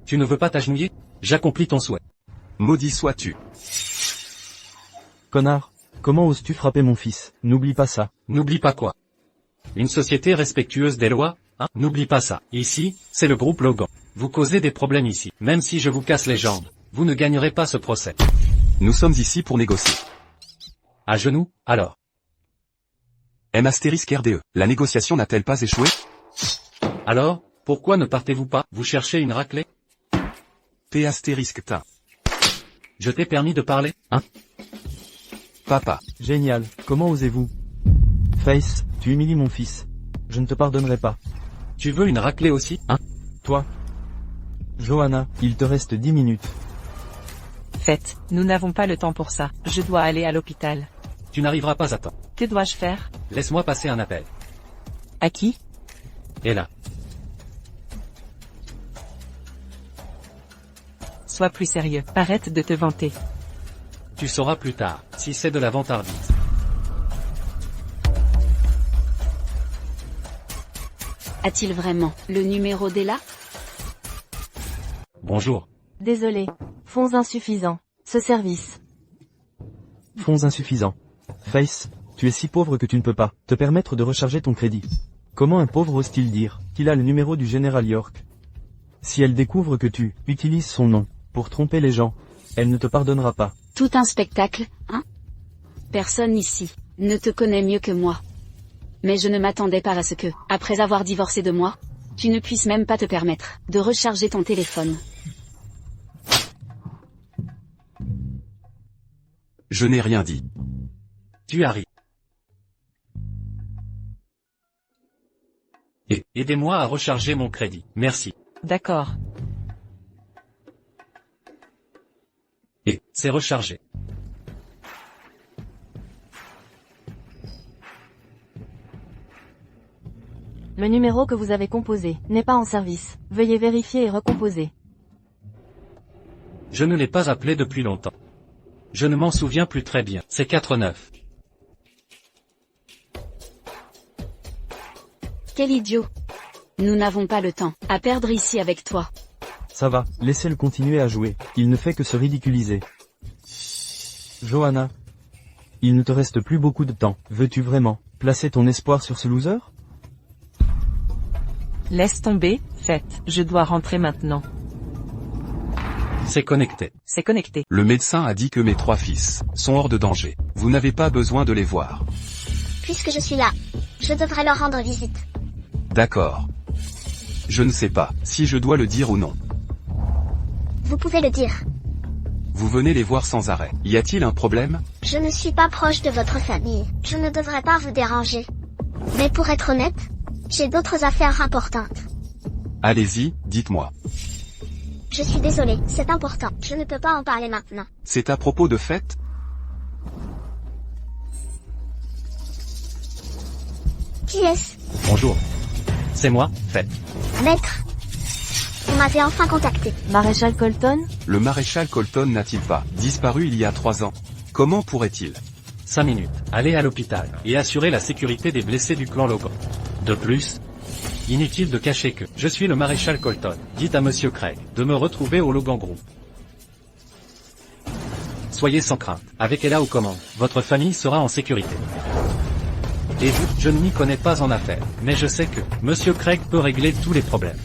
Tu ne veux pas t'agenouiller? J'accomplis ton souhait. Maudit sois-tu. Connard, comment oses-tu frapper mon fils? N'oublie pas ça. N'oublie pas quoi? Une société respectueuse des lois, hein? N'oublie pas ça. Ici, c'est le groupe Logan. Vous causez des problèmes ici. Même si je vous casse les jambes, vous ne gagnerez pas ce procès. Nous sommes ici pour négocier. À genoux, alors. M astérisque RDE. La négociation n'a-t-elle pas échoué? Alors, pourquoi ne partez-vous pas? Vous cherchez une raclée? P astérisque tin. Je t'ai permis de parler, hein? Papa. Génial, comment osez-vous? Face, tu humilies mon fils. Je ne te pardonnerai pas. Tu veux une raclée aussi, hein? Toi. Johanna, il te reste 10 minutes. Faites, nous n'avons pas le temps pour ça. Je dois aller à l'hôpital. Tu n'arriveras pas à temps. Que dois-je faire? Laisse-moi passer un appel. À qui? Et là. Sois plus sérieux. Arrête de te vanter. Tu sauras plus tard, si c'est de la vantardise. A-t-il vraiment le numéro d'Ella? Bonjour. Désolé. Fonds insuffisants. Ce service. Fonds insuffisants. Face, tu es si pauvre que tu ne peux pas te permettre de recharger ton crédit. Comment un pauvre ose-t-il dire qu'il a le numéro du général York? Si elle découvre que tu utilises son nom pour tromper les gens, elle ne te pardonnera pas. Tout un spectacle, hein? Personne ici ne te connaît mieux que moi. Mais je ne m'attendais pas à ce que, après avoir divorcé de moi, tu ne puisses même pas te permettre de recharger ton téléphone. Je n'ai rien dit. Tu as ri. Et aidez-moi à recharger mon crédit. Merci. D'accord. Et c'est rechargé. Le numéro que vous avez composé n'est pas en service. Veuillez vérifier et recomposer. Je ne l'ai pas appelé depuis longtemps. Je ne m'en souviens plus très bien. C'est 4-9. Quel idiot. Nous n'avons pas le temps à perdre ici avec toi. Ça va, laissez-le continuer à jouer, il ne fait que se ridiculiser. Johanna. Il ne te reste plus beaucoup de temps, veux-tu vraiment placer ton espoir sur ce loser? Laisse tomber, Faites. Je dois rentrer maintenant. C'est connecté. C'est connecté. Le médecin a dit que mes 3 fils sont hors de danger. Vous n'avez pas besoin de les voir. Puisque je suis là, je devrais leur rendre visite. D'accord. Je ne sais pas si je dois le dire ou non. Vous pouvez le dire. Vous venez les voir sans arrêt. Y a-t-il un problème? Je ne suis pas proche de votre famille. Je ne devrais pas vous déranger. Mais pour être honnête, j'ai d'autres affaires importantes. Allez-y, dites-moi. Je suis désolée, c'est important. Je ne peux pas en parler maintenant. C'est à propos de fête? Qui est-ce? Bonjour. C'est moi, Faites. Maître. On m'avait enfin contacté. Maréchal Colton? Le maréchal Colton n'a-t-il pas disparu il y a 3 ans? Comment pourrait-il? 5 minutes. Allez à l'hôpital et assurez la sécurité des blessés du clan Logan. De plus, inutile de cacher que je suis le maréchal Colton. Dites à Monsieur Craig de me retrouver au Logan Group. Soyez sans crainte. Avec Ella aux commandes, votre famille sera en sécurité. Et vous, je ne m'y connais pas en affaires, mais je sais que Monsieur Craig peut régler tous les problèmes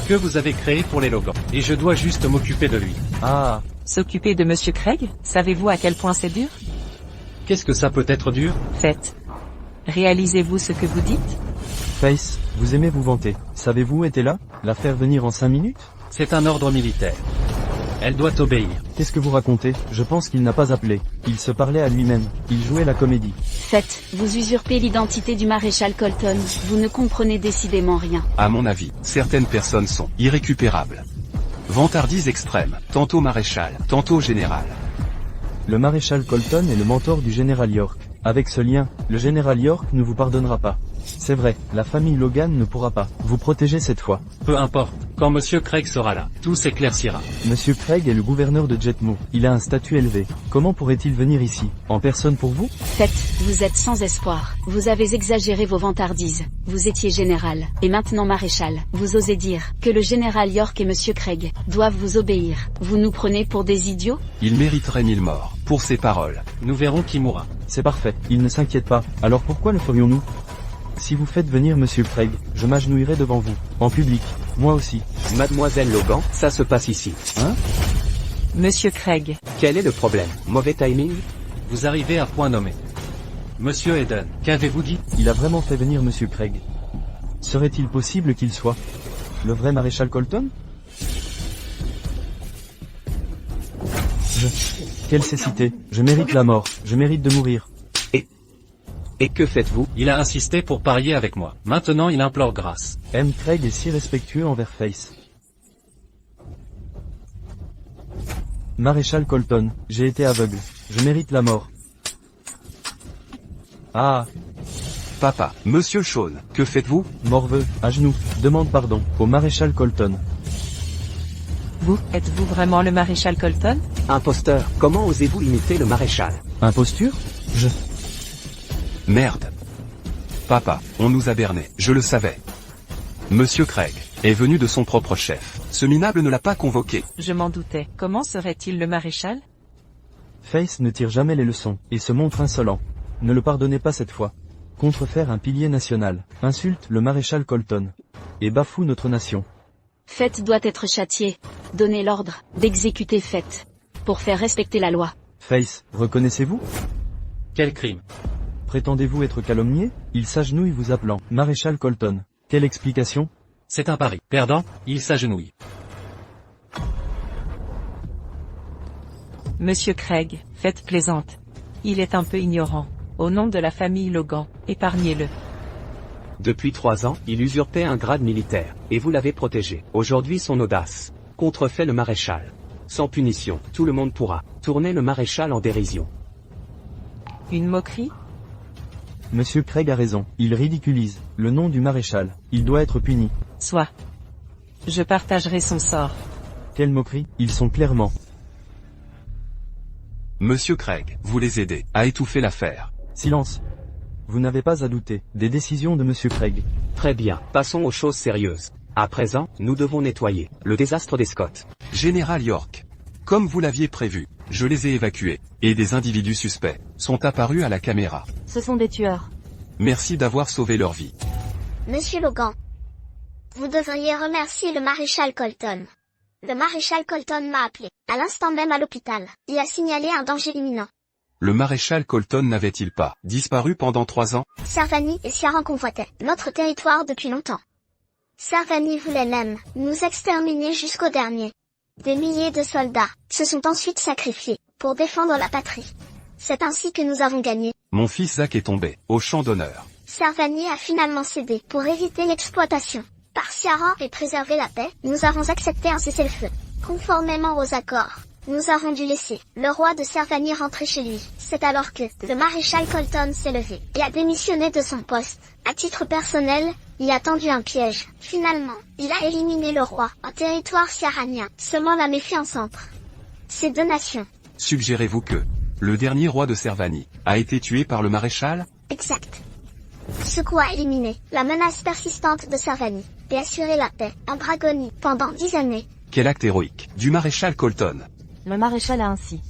que vous avez créés pour les Logan. Et je dois juste m'occuper de lui. Ah, S'occuper de Monsieur Craig? Savez-vous à quel point c'est dur? Qu'est-ce que ça peut être dur? Faites. Réalisez-vous ce que vous dites? Face, vous aimez vous vanter. Savez-vous où était là? La faire venir en 5 minutes? C'est un ordre militaire. Elle doit obéir. Qu'est-ce que vous racontez? Je pense qu'il n'a pas appelé. Il se parlait à lui-même. Il jouait la comédie. Faites, vous usurpez l'identité du maréchal Colton. Vous ne comprenez décidément rien. À mon avis, certaines personnes sont irrécupérables. Vantardise extrême, tantôt maréchal, tantôt général. Le maréchal Colton est le mentor du général York. Avec ce lien, le général York ne vous pardonnera pas. C'est vrai, la famille Logan ne pourra pas vous protéger cette fois. Peu importe, quand Monsieur Craig sera là, tout s'éclaircira. Monsieur Craig est le gouverneur de Jetmo. Il a un statut élevé. Comment pourrait-il venir ici, en personne pour vous? Faites, vous êtes sans espoir. Vous avez exagéré vos vantardises. Vous étiez général, et maintenant maréchal. Vous osez dire que le général York et Monsieur Craig doivent vous obéir. Vous nous prenez pour des idiots? Il mériterait 1000 morts pour ces paroles. Nous verrons qui mourra. C'est parfait, il ne s'inquiète pas. Alors pourquoi le ferions-nous? Si vous faites venir Monsieur Craig, je m'agenouillerai devant vous, en public, moi aussi. Mademoiselle Logan, ça se passe ici. Hein? Monsieur Craig. Quel est le problème? Mauvais timing? Vous arrivez à point nommé. Monsieur Eden, qu'avez-vous dit? Il a vraiment fait venir Monsieur Craig. Serait-il possible qu'il soit le vrai maréchal Colton? Quelle cécité, je mérite la mort, je mérite de mourir. Et que faites-vous? Il a insisté pour parier avec moi. Maintenant il implore grâce. M. Craig est si respectueux envers Face. Maréchal Colton, j'ai été aveugle. Je mérite la mort. Ah, Papa, Monsieur Shawn, que faites-vous? morveux, à genoux, demande pardon, au maréchal Colton. Vous, êtes-vous vraiment le maréchal Colton? Imposteur, comment osez-vous imiter le maréchal? Imposture? Merde. Papa, on nous a bernés, je le savais. Monsieur Craig est venu de son propre chef. Ce minable ne l'a pas convoqué. Je m'en doutais. Comment serait-il le maréchal? Face ne tire jamais les leçons, et se montre insolent. Ne le pardonnez pas cette fois. Contrefaire un pilier national, insulte le maréchal Colton, et bafoue notre nation. Faites doit être châtié. Donnez l'ordre d'exécuter Faites pour faire respecter la loi. Face, reconnaissez-vous? Quel crime? Prétendez-vous être calomnié? Il s'agenouille vous appelant maréchal Colton. Quelle explication? C'est un pari. Perdant, il s'agenouille. Monsieur Craig, faites plaisante. Il est un peu ignorant. Au nom de la famille Logan, épargnez-le. Depuis 3 ans, il usurpait un grade militaire, et vous l'avez protégé. Aujourd'hui son audace contrefait le maréchal. Sans punition, tout le monde pourra tourner le maréchal en dérision. Une moquerie? Monsieur Craig a raison, il ridiculise le nom du maréchal. Il doit être puni. Soit. Je partagerai son sort. Quelle moquerie, ils sont clairement Monsieur Craig, vous les aidez à étouffer l'affaire. Silence. Vous n'avez pas à douter des décisions de Monsieur Craig. Très bien, passons aux choses sérieuses. À présent, nous devons nettoyer le désastre des Scott. Général York. Comme vous l'aviez prévu, je les ai évacués, et des individus suspects sont apparus à la caméra. Ce sont des tueurs. Merci d'avoir sauvé leur vie. Monsieur Logan. Vous devriez remercier le maréchal Colton. Le maréchal Colton m'a appelé, à l'instant même à l'hôpital. Il a signalé un danger imminent. Le maréchal Colton n'avait-il pas disparu pendant 3 ans? Servani et Ciaran convoitaient notre territoire depuis longtemps. Servani voulait même nous exterminer jusqu'au dernier. Des milliers de soldats se sont ensuite sacrifiés pour défendre la patrie. C'est ainsi que nous avons gagné. Mon fils Zach est tombé au champ d'honneur. Servani a finalement cédé pour éviter l'exploitation. Par Ciaran et préserver la paix, nous avons accepté un cessez-le-feu. Conformément aux accords, nous avons dû laisser le roi de Servani rentrer chez lui. C'est alors que le maréchal Colton s'est levé et a démissionné de son poste. À titre personnel, il a tendu un piège. Finalement, il a éliminé le roi en territoire ciaranien, semant la méfiance entre ces deux nations. Suggérez-vous que le dernier roi de Servani a été tué par le maréchal? Exact. Ce coup a éliminé la menace persistante de Servani et assuré la paix en Dragonie pendant 10 années. Quel acte héroïque du maréchal Colton. Le maréchal a ainsi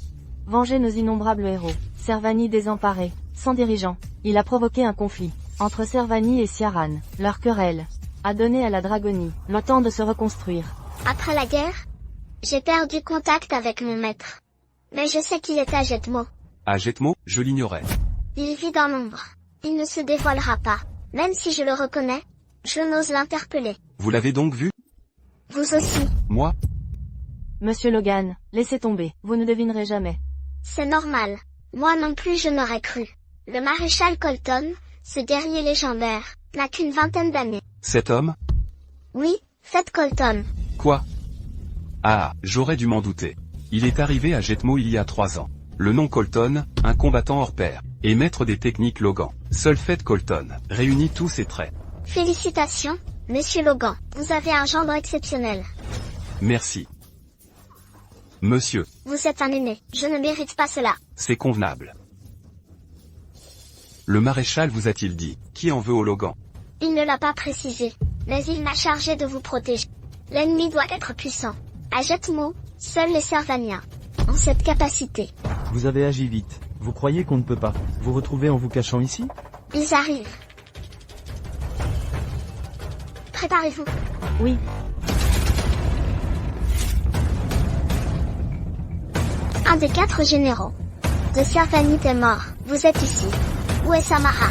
vengé nos innombrables héros. Servani désemparé, sans dirigeant. Il a provoqué un conflit entre Servani et Ciaran. Leur querelle a donné à la Dragonie le temps de se reconstruire. Après la guerre, j'ai perdu contact avec mon maître. Mais je sais qu'il est à Jetmo. À Jetmo, je l'ignorais. Il vit dans l'ombre. Il ne se dévoilera pas. Même si je le reconnais, je n'ose l'interpeller. Vous l'avez donc vu? Vous aussi. Moi? Monsieur Logan, laissez tomber, vous ne devinerez jamais. C'est normal. Moi non plus je n'aurais cru. Le maréchal Colton, ce guerrier légendaire, n'a qu'une 20aine d'années. Cet homme? Oui, Fred Colton. Quoi? Ah, j'aurais dû m'en douter. Il est arrivé à Jetmo il y a 3 ans. Le nom Colton, un combattant hors pair, et maître des techniques Logan. Seul Fred Colton réunit tous ses traits. Félicitations, Monsieur Logan. Vous avez un gendre exceptionnel. Merci. Monsieur. Vous êtes un aîné. Je ne mérite pas cela. C'est convenable. Le maréchal vous a-t-il dit qui en veut au Logan? Il ne l'a pas précisé, mais il m'a chargé de vous protéger. L'ennemi doit être puissant. À Jetmo, seuls les Servaniens ont cette capacité. Vous avez agi vite. Vous croyez qu'on ne peut pas vous retrouver en vous cachant ici? Ils arrivent. Préparez-vous. Oui. Un des 4 généraux de Servanite est mort. Vous êtes ici. Où est Samara?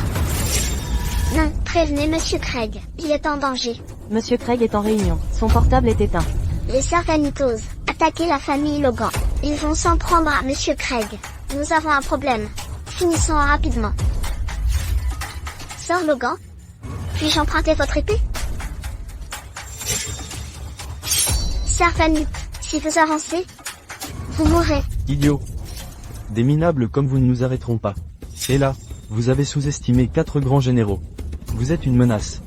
Non, prévenez Monsieur Craig. Il est en danger. Monsieur Craig est en réunion. Son portable est éteint. Les Servanitos attaquent la famille Logan. Ils vont s'en prendre à Monsieur Craig. Nous avons un problème. Finissons rapidement. Sir Logan, puis-je emprunter votre épée? Servanite, si vous avancez, vous mourrez. Idiot. Des minables comme vous ne nous arrêteront pas. Et là, vous avez sous-estimé 4 grands généraux. Vous êtes une menace.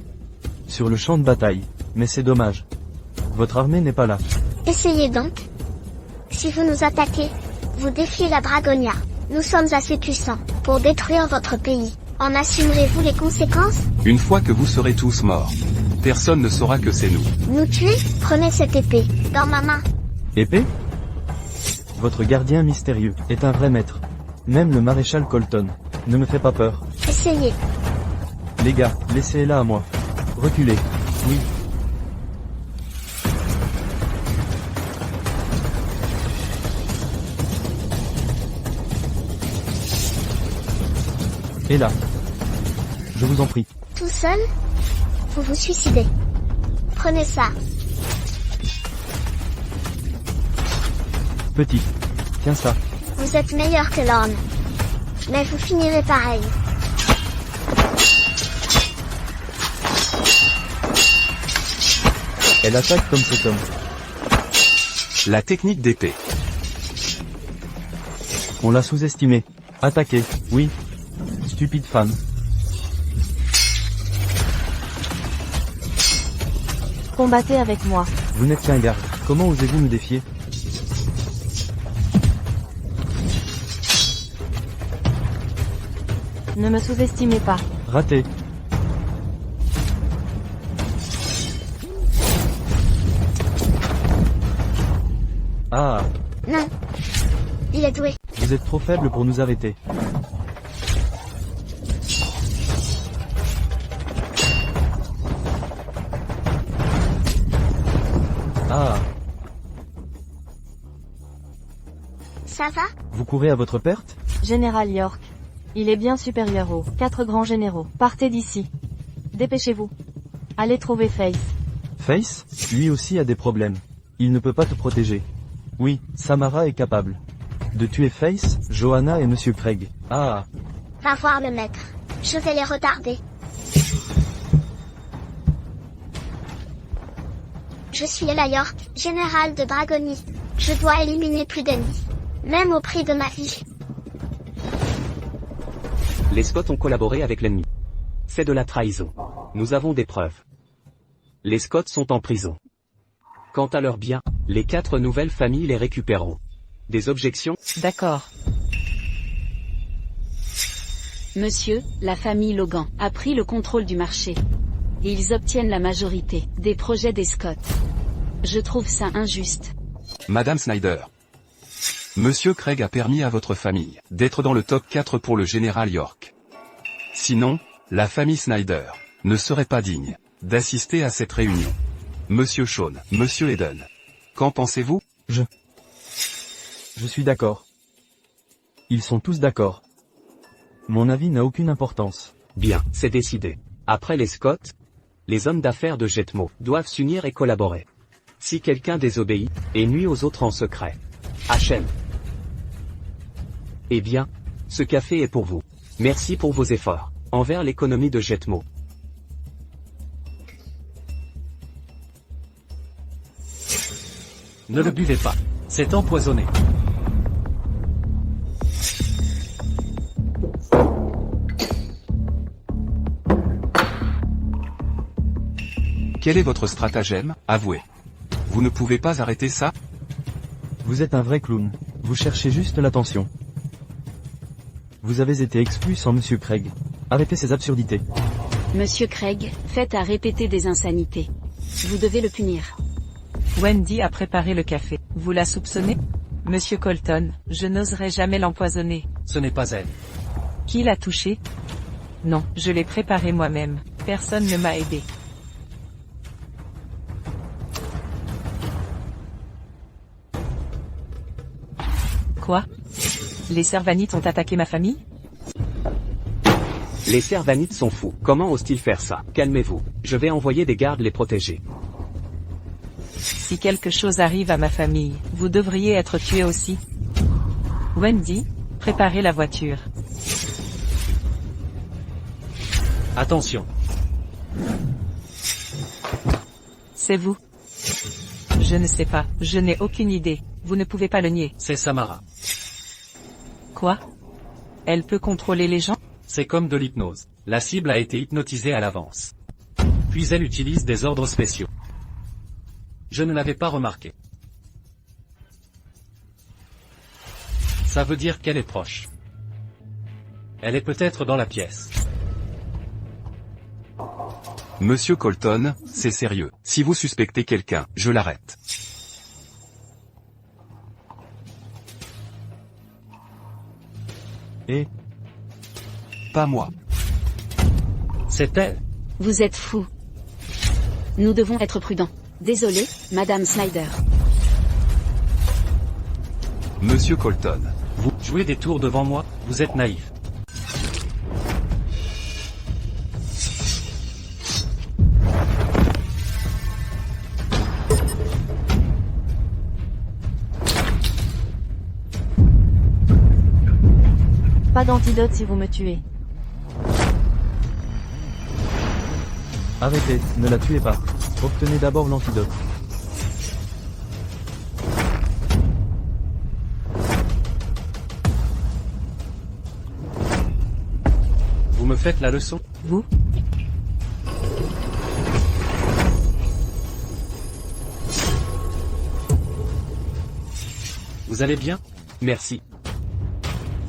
Sur le champ de bataille. Mais c'est dommage. Votre armée n'est pas là. Essayez donc. Si vous nous attaquez, vous défiez la Dragonia. Nous sommes assez puissants pour détruire votre pays. En assumerez-vous les conséquences? Une fois que vous serez tous morts, personne ne saura que c'est nous. Nous tuer? Prenez cette épée, dans ma main. Épée? Votre gardien mystérieux est un vrai maître. Même le maréchal Colton ne me fait pas peur. Essayez. Les gars, laissez-la à moi. Reculez. Oui. Et là. Je vous en prie. Tout seul? Vous vous suicidez. Prenez ça. Petit. Tiens ça. Vous êtes meilleur que Lorne. Mais vous finirez pareil. Elle attaque comme cet homme. La technique d'épée. On l'a sous-estimé. Attaquez. Oui. Stupide femme. Combattez avec moi. Vous n'êtes qu'un garde. Comment osez-vous me défier? Ne me sous-estimez pas. Raté. Ah, Non. Il est doué. vous êtes trop faible pour nous arrêter. Ah, Ça va? vous courez à votre perte? Général York. Il est bien supérieur aux 4 grands généraux. Partez d'ici. Dépêchez-vous. Allez trouver Face. Face, lui aussi a des problèmes. Il ne peut pas te protéger. Oui, Samara est capable de tuer Face, Johanna et Monsieur Craig. Ah, Va voir le maître. Je vais les retarder. Je suis Ella York, général de Dragonie. Je dois éliminer plus d'ennemis. Même au prix de ma vie. Les Scots ont collaboré avec l'ennemi. C'est de la trahison. Nous avons des preuves. Les Scots sont en prison. Quant à leurs biens, les 4 nouvelles familles les récupéreront. Des objections? D'accord. Monsieur, la famille Logan a pris le contrôle du marché. Et ils obtiennent la majorité des projets des Scott. Je trouve ça injuste. Madame Snyder. Monsieur Craig a permis à votre famille d'être dans le top 4 pour le général York. Sinon, la famille Snyder ne serait pas digne d'assister à cette réunion. Monsieur Shawn, Monsieur Eden. Qu'en pensez-vous? je suis d'accord. Ils sont tous d'accord. Mon avis n'a aucune importance. Bien, c'est décidé. Après les Scott, les hommes d'affaires de Jetmo doivent s'unir et collaborer. Si quelqu'un désobéit et nuit aux autres en secret, HM. Eh bien, ce café est pour vous. Merci pour vos efforts envers l'économie de Jetmo. Ne le buvez pas. C'est empoisonné. Quel est votre stratagème? Avouez. Vous ne pouvez pas arrêter ça? Vous êtes un vrai clown. Vous cherchez juste l'attention. Vous avez été exclu sans Monsieur Craig. Arrêtez ces absurdités. Monsieur Craig, faites à répéter des insanités. Vous devez le punir. Wendy a préparé le café. Vous la soupçonnez? Monsieur Colton, je n'oserais jamais l'empoisonner. Ce n'est pas elle. Qui l'a touché? Non, je l'ai préparé moi-même. Personne ne m'a aidé. Quoi? Les Servanites ont attaqué ma famille? Les Servanites sont fous. Comment osent-ils faire ça? Calmez-vous. Je vais envoyer des gardes les protéger. Si quelque chose arrive à ma famille, vous devriez être tué aussi. Wendy, préparez la voiture. Attention. C'est vous. Je ne sais pas, je n'ai aucune idée. Vous ne pouvez pas le nier. C'est Samara. Quoi? Elle peut contrôler les gens? C'est comme de l'hypnose. La cible a été hypnotisée à l'avance. Puis elle utilise des ordres spéciaux. Je ne l'avais pas remarqué. Ça veut dire qu'elle est proche. Elle est peut-être dans la pièce. Monsieur Colton, c'est sérieux. Si vous suspectez quelqu'un, je l'arrête. Et Pas moi. C'est elle. Vous êtes fou. Nous devons être prudents. Désolé, Madame Snyder. Monsieur Colton. Vous jouez des tours devant moi, vous êtes naïf. Pas d'antidote si vous me tuez. arrêtez, ne la tuez pas. Obtenez d'abord l'antidote. Vous me faites la leçon? Vous? Vous allez bien? Merci.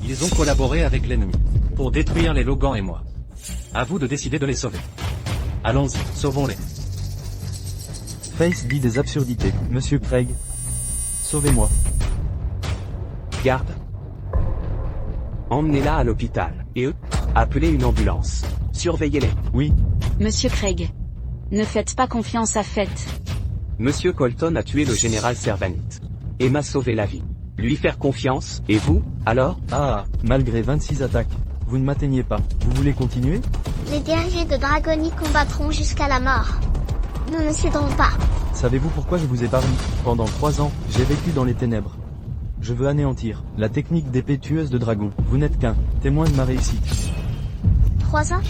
Ils ont collaboré avec l'ennemi. pour détruire les Logans et moi. À vous de décider de les sauver. Allons-y, sauvons-les. Face dit des absurdités. Monsieur Craig. Sauvez-moi. Garde. Emmenez-la à l'hôpital. Et eux, appelez une ambulance. Surveillez-les. Oui. Monsieur Craig. Ne faites pas confiance à Fête. Monsieur Colton a tué le général Servanite. Et m'a sauvé la vie. Lui faire confiance, et vous, alors? Ah, malgré 26 attaques. Vous ne m'atteignez pas. Vous voulez continuer? Les guerriers de Dragonie combattront jusqu'à la mort. Nous ne céderons pas. Savez-vous pourquoi je vous ai parlé? Pendant 3 ans, j'ai vécu dans les ténèbres. Je veux anéantir la technique d'épée tueuse de dragon. Vous n'êtes qu'un témoin de ma réussite. 3 ans?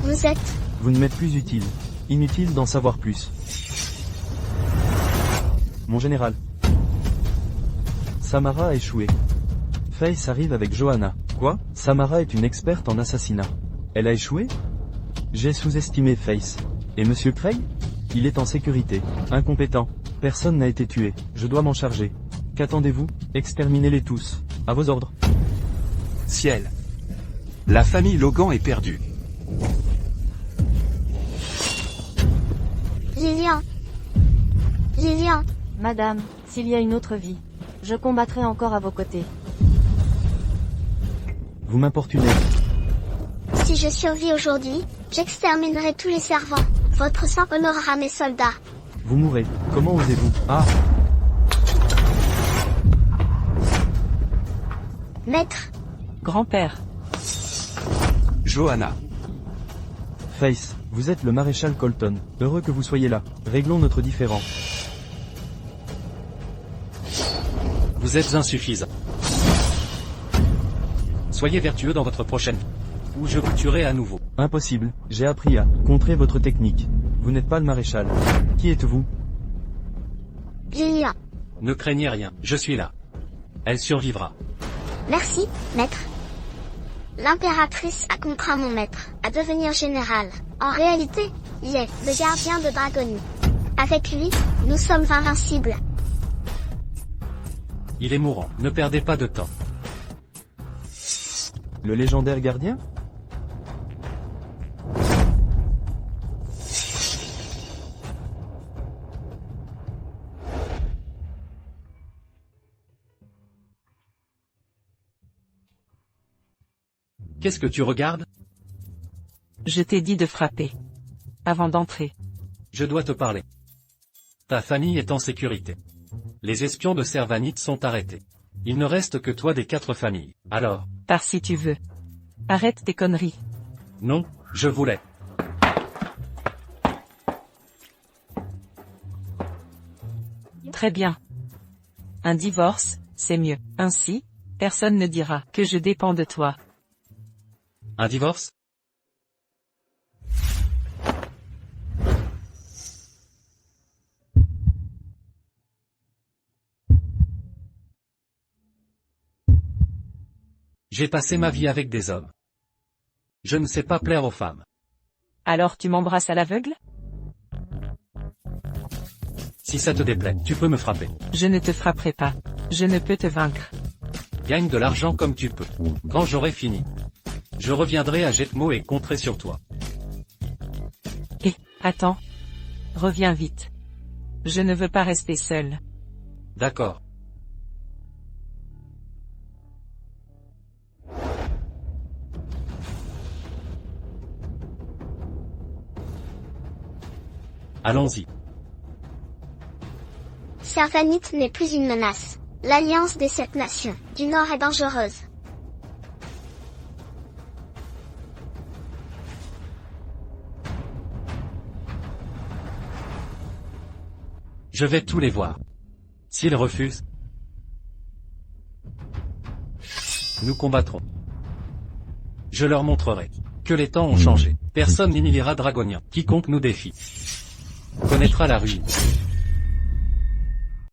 Vous êtes... Vous ne m'êtes plus utile. Inutile d'en savoir plus. Mon général. Samara a échoué. Face arrive avec Johanna. Quoi? Samara est une experte en assassinat. Elle a échoué? J'ai sous-estimé Face. Et Monsieur Craig? Il est en sécurité. Incompétent. Personne n'a été tué. Je dois m'en charger. Qu'attendez-vous? Exterminez-les tous. À vos ordres. Ciel. La famille Logan est perdue. Lilian. Lilian. Madame, s'il y a une autre vie, je combattrai encore à vos côtés. Vous m'importunez. Si je survis aujourd'hui, j'exterminerai tous les servants. Votre sang honorera mes soldats. Vous mourrez. Comment osez-vous? Ah! Maître. Grand-père. Johanna. Face, vous êtes le maréchal Colton. Heureux que vous soyez là. Réglons notre différend. Vous êtes insuffisant. Soyez vertueux dans votre prochaine vie, ou je vous tuerai à nouveau. Impossible. J'ai appris à contrer votre technique. Vous n'êtes pas le maréchal. Qui êtes-vous? Lilian. Ne craignez rien, je suis là. Elle survivra. Merci, maître. L'impératrice a contraint mon maître à devenir général. En réalité, il est le gardien de Dragonie. Avec lui, nous sommes invincibles. Il est mourant, ne perdez pas de temps. Le légendaire gardien? Qu'est-ce que tu regardes? Je t'ai dit de frapper. Avant d'entrer. Je dois te parler. Ta famille est en sécurité. Les espions de Servanite sont arrêtés. Il ne reste que toi des 4 familles. Alors? Pars si tu veux. Arrête tes conneries. Non, je voulais. Très bien. Un divorce, c'est mieux. Ainsi, personne ne dira que je dépends de toi. Un divorce? J'ai passé ma vie avec des hommes. Je ne sais pas plaire aux femmes. Alors tu m'embrasses à l'aveugle? Si ça te déplaît, tu peux me frapper. Je ne te frapperai pas. Je ne peux te vaincre. Gagne de l'argent comme tu peux. Quand j'aurai fini, je reviendrai à Jetmo et compterai sur toi. Et, attends. Reviens vite. Je ne veux pas rester seul. D'accord. Allons-y. Servanite n'est plus une menace. L'alliance des 7 nations du Nord est dangereuse. Je vais tous les voir. S'ils refusent, nous combattrons. Je leur montrerai que les temps ont changé. Personne n'humiliera Dragonian. Quiconque nous défie connaîtra la ruine.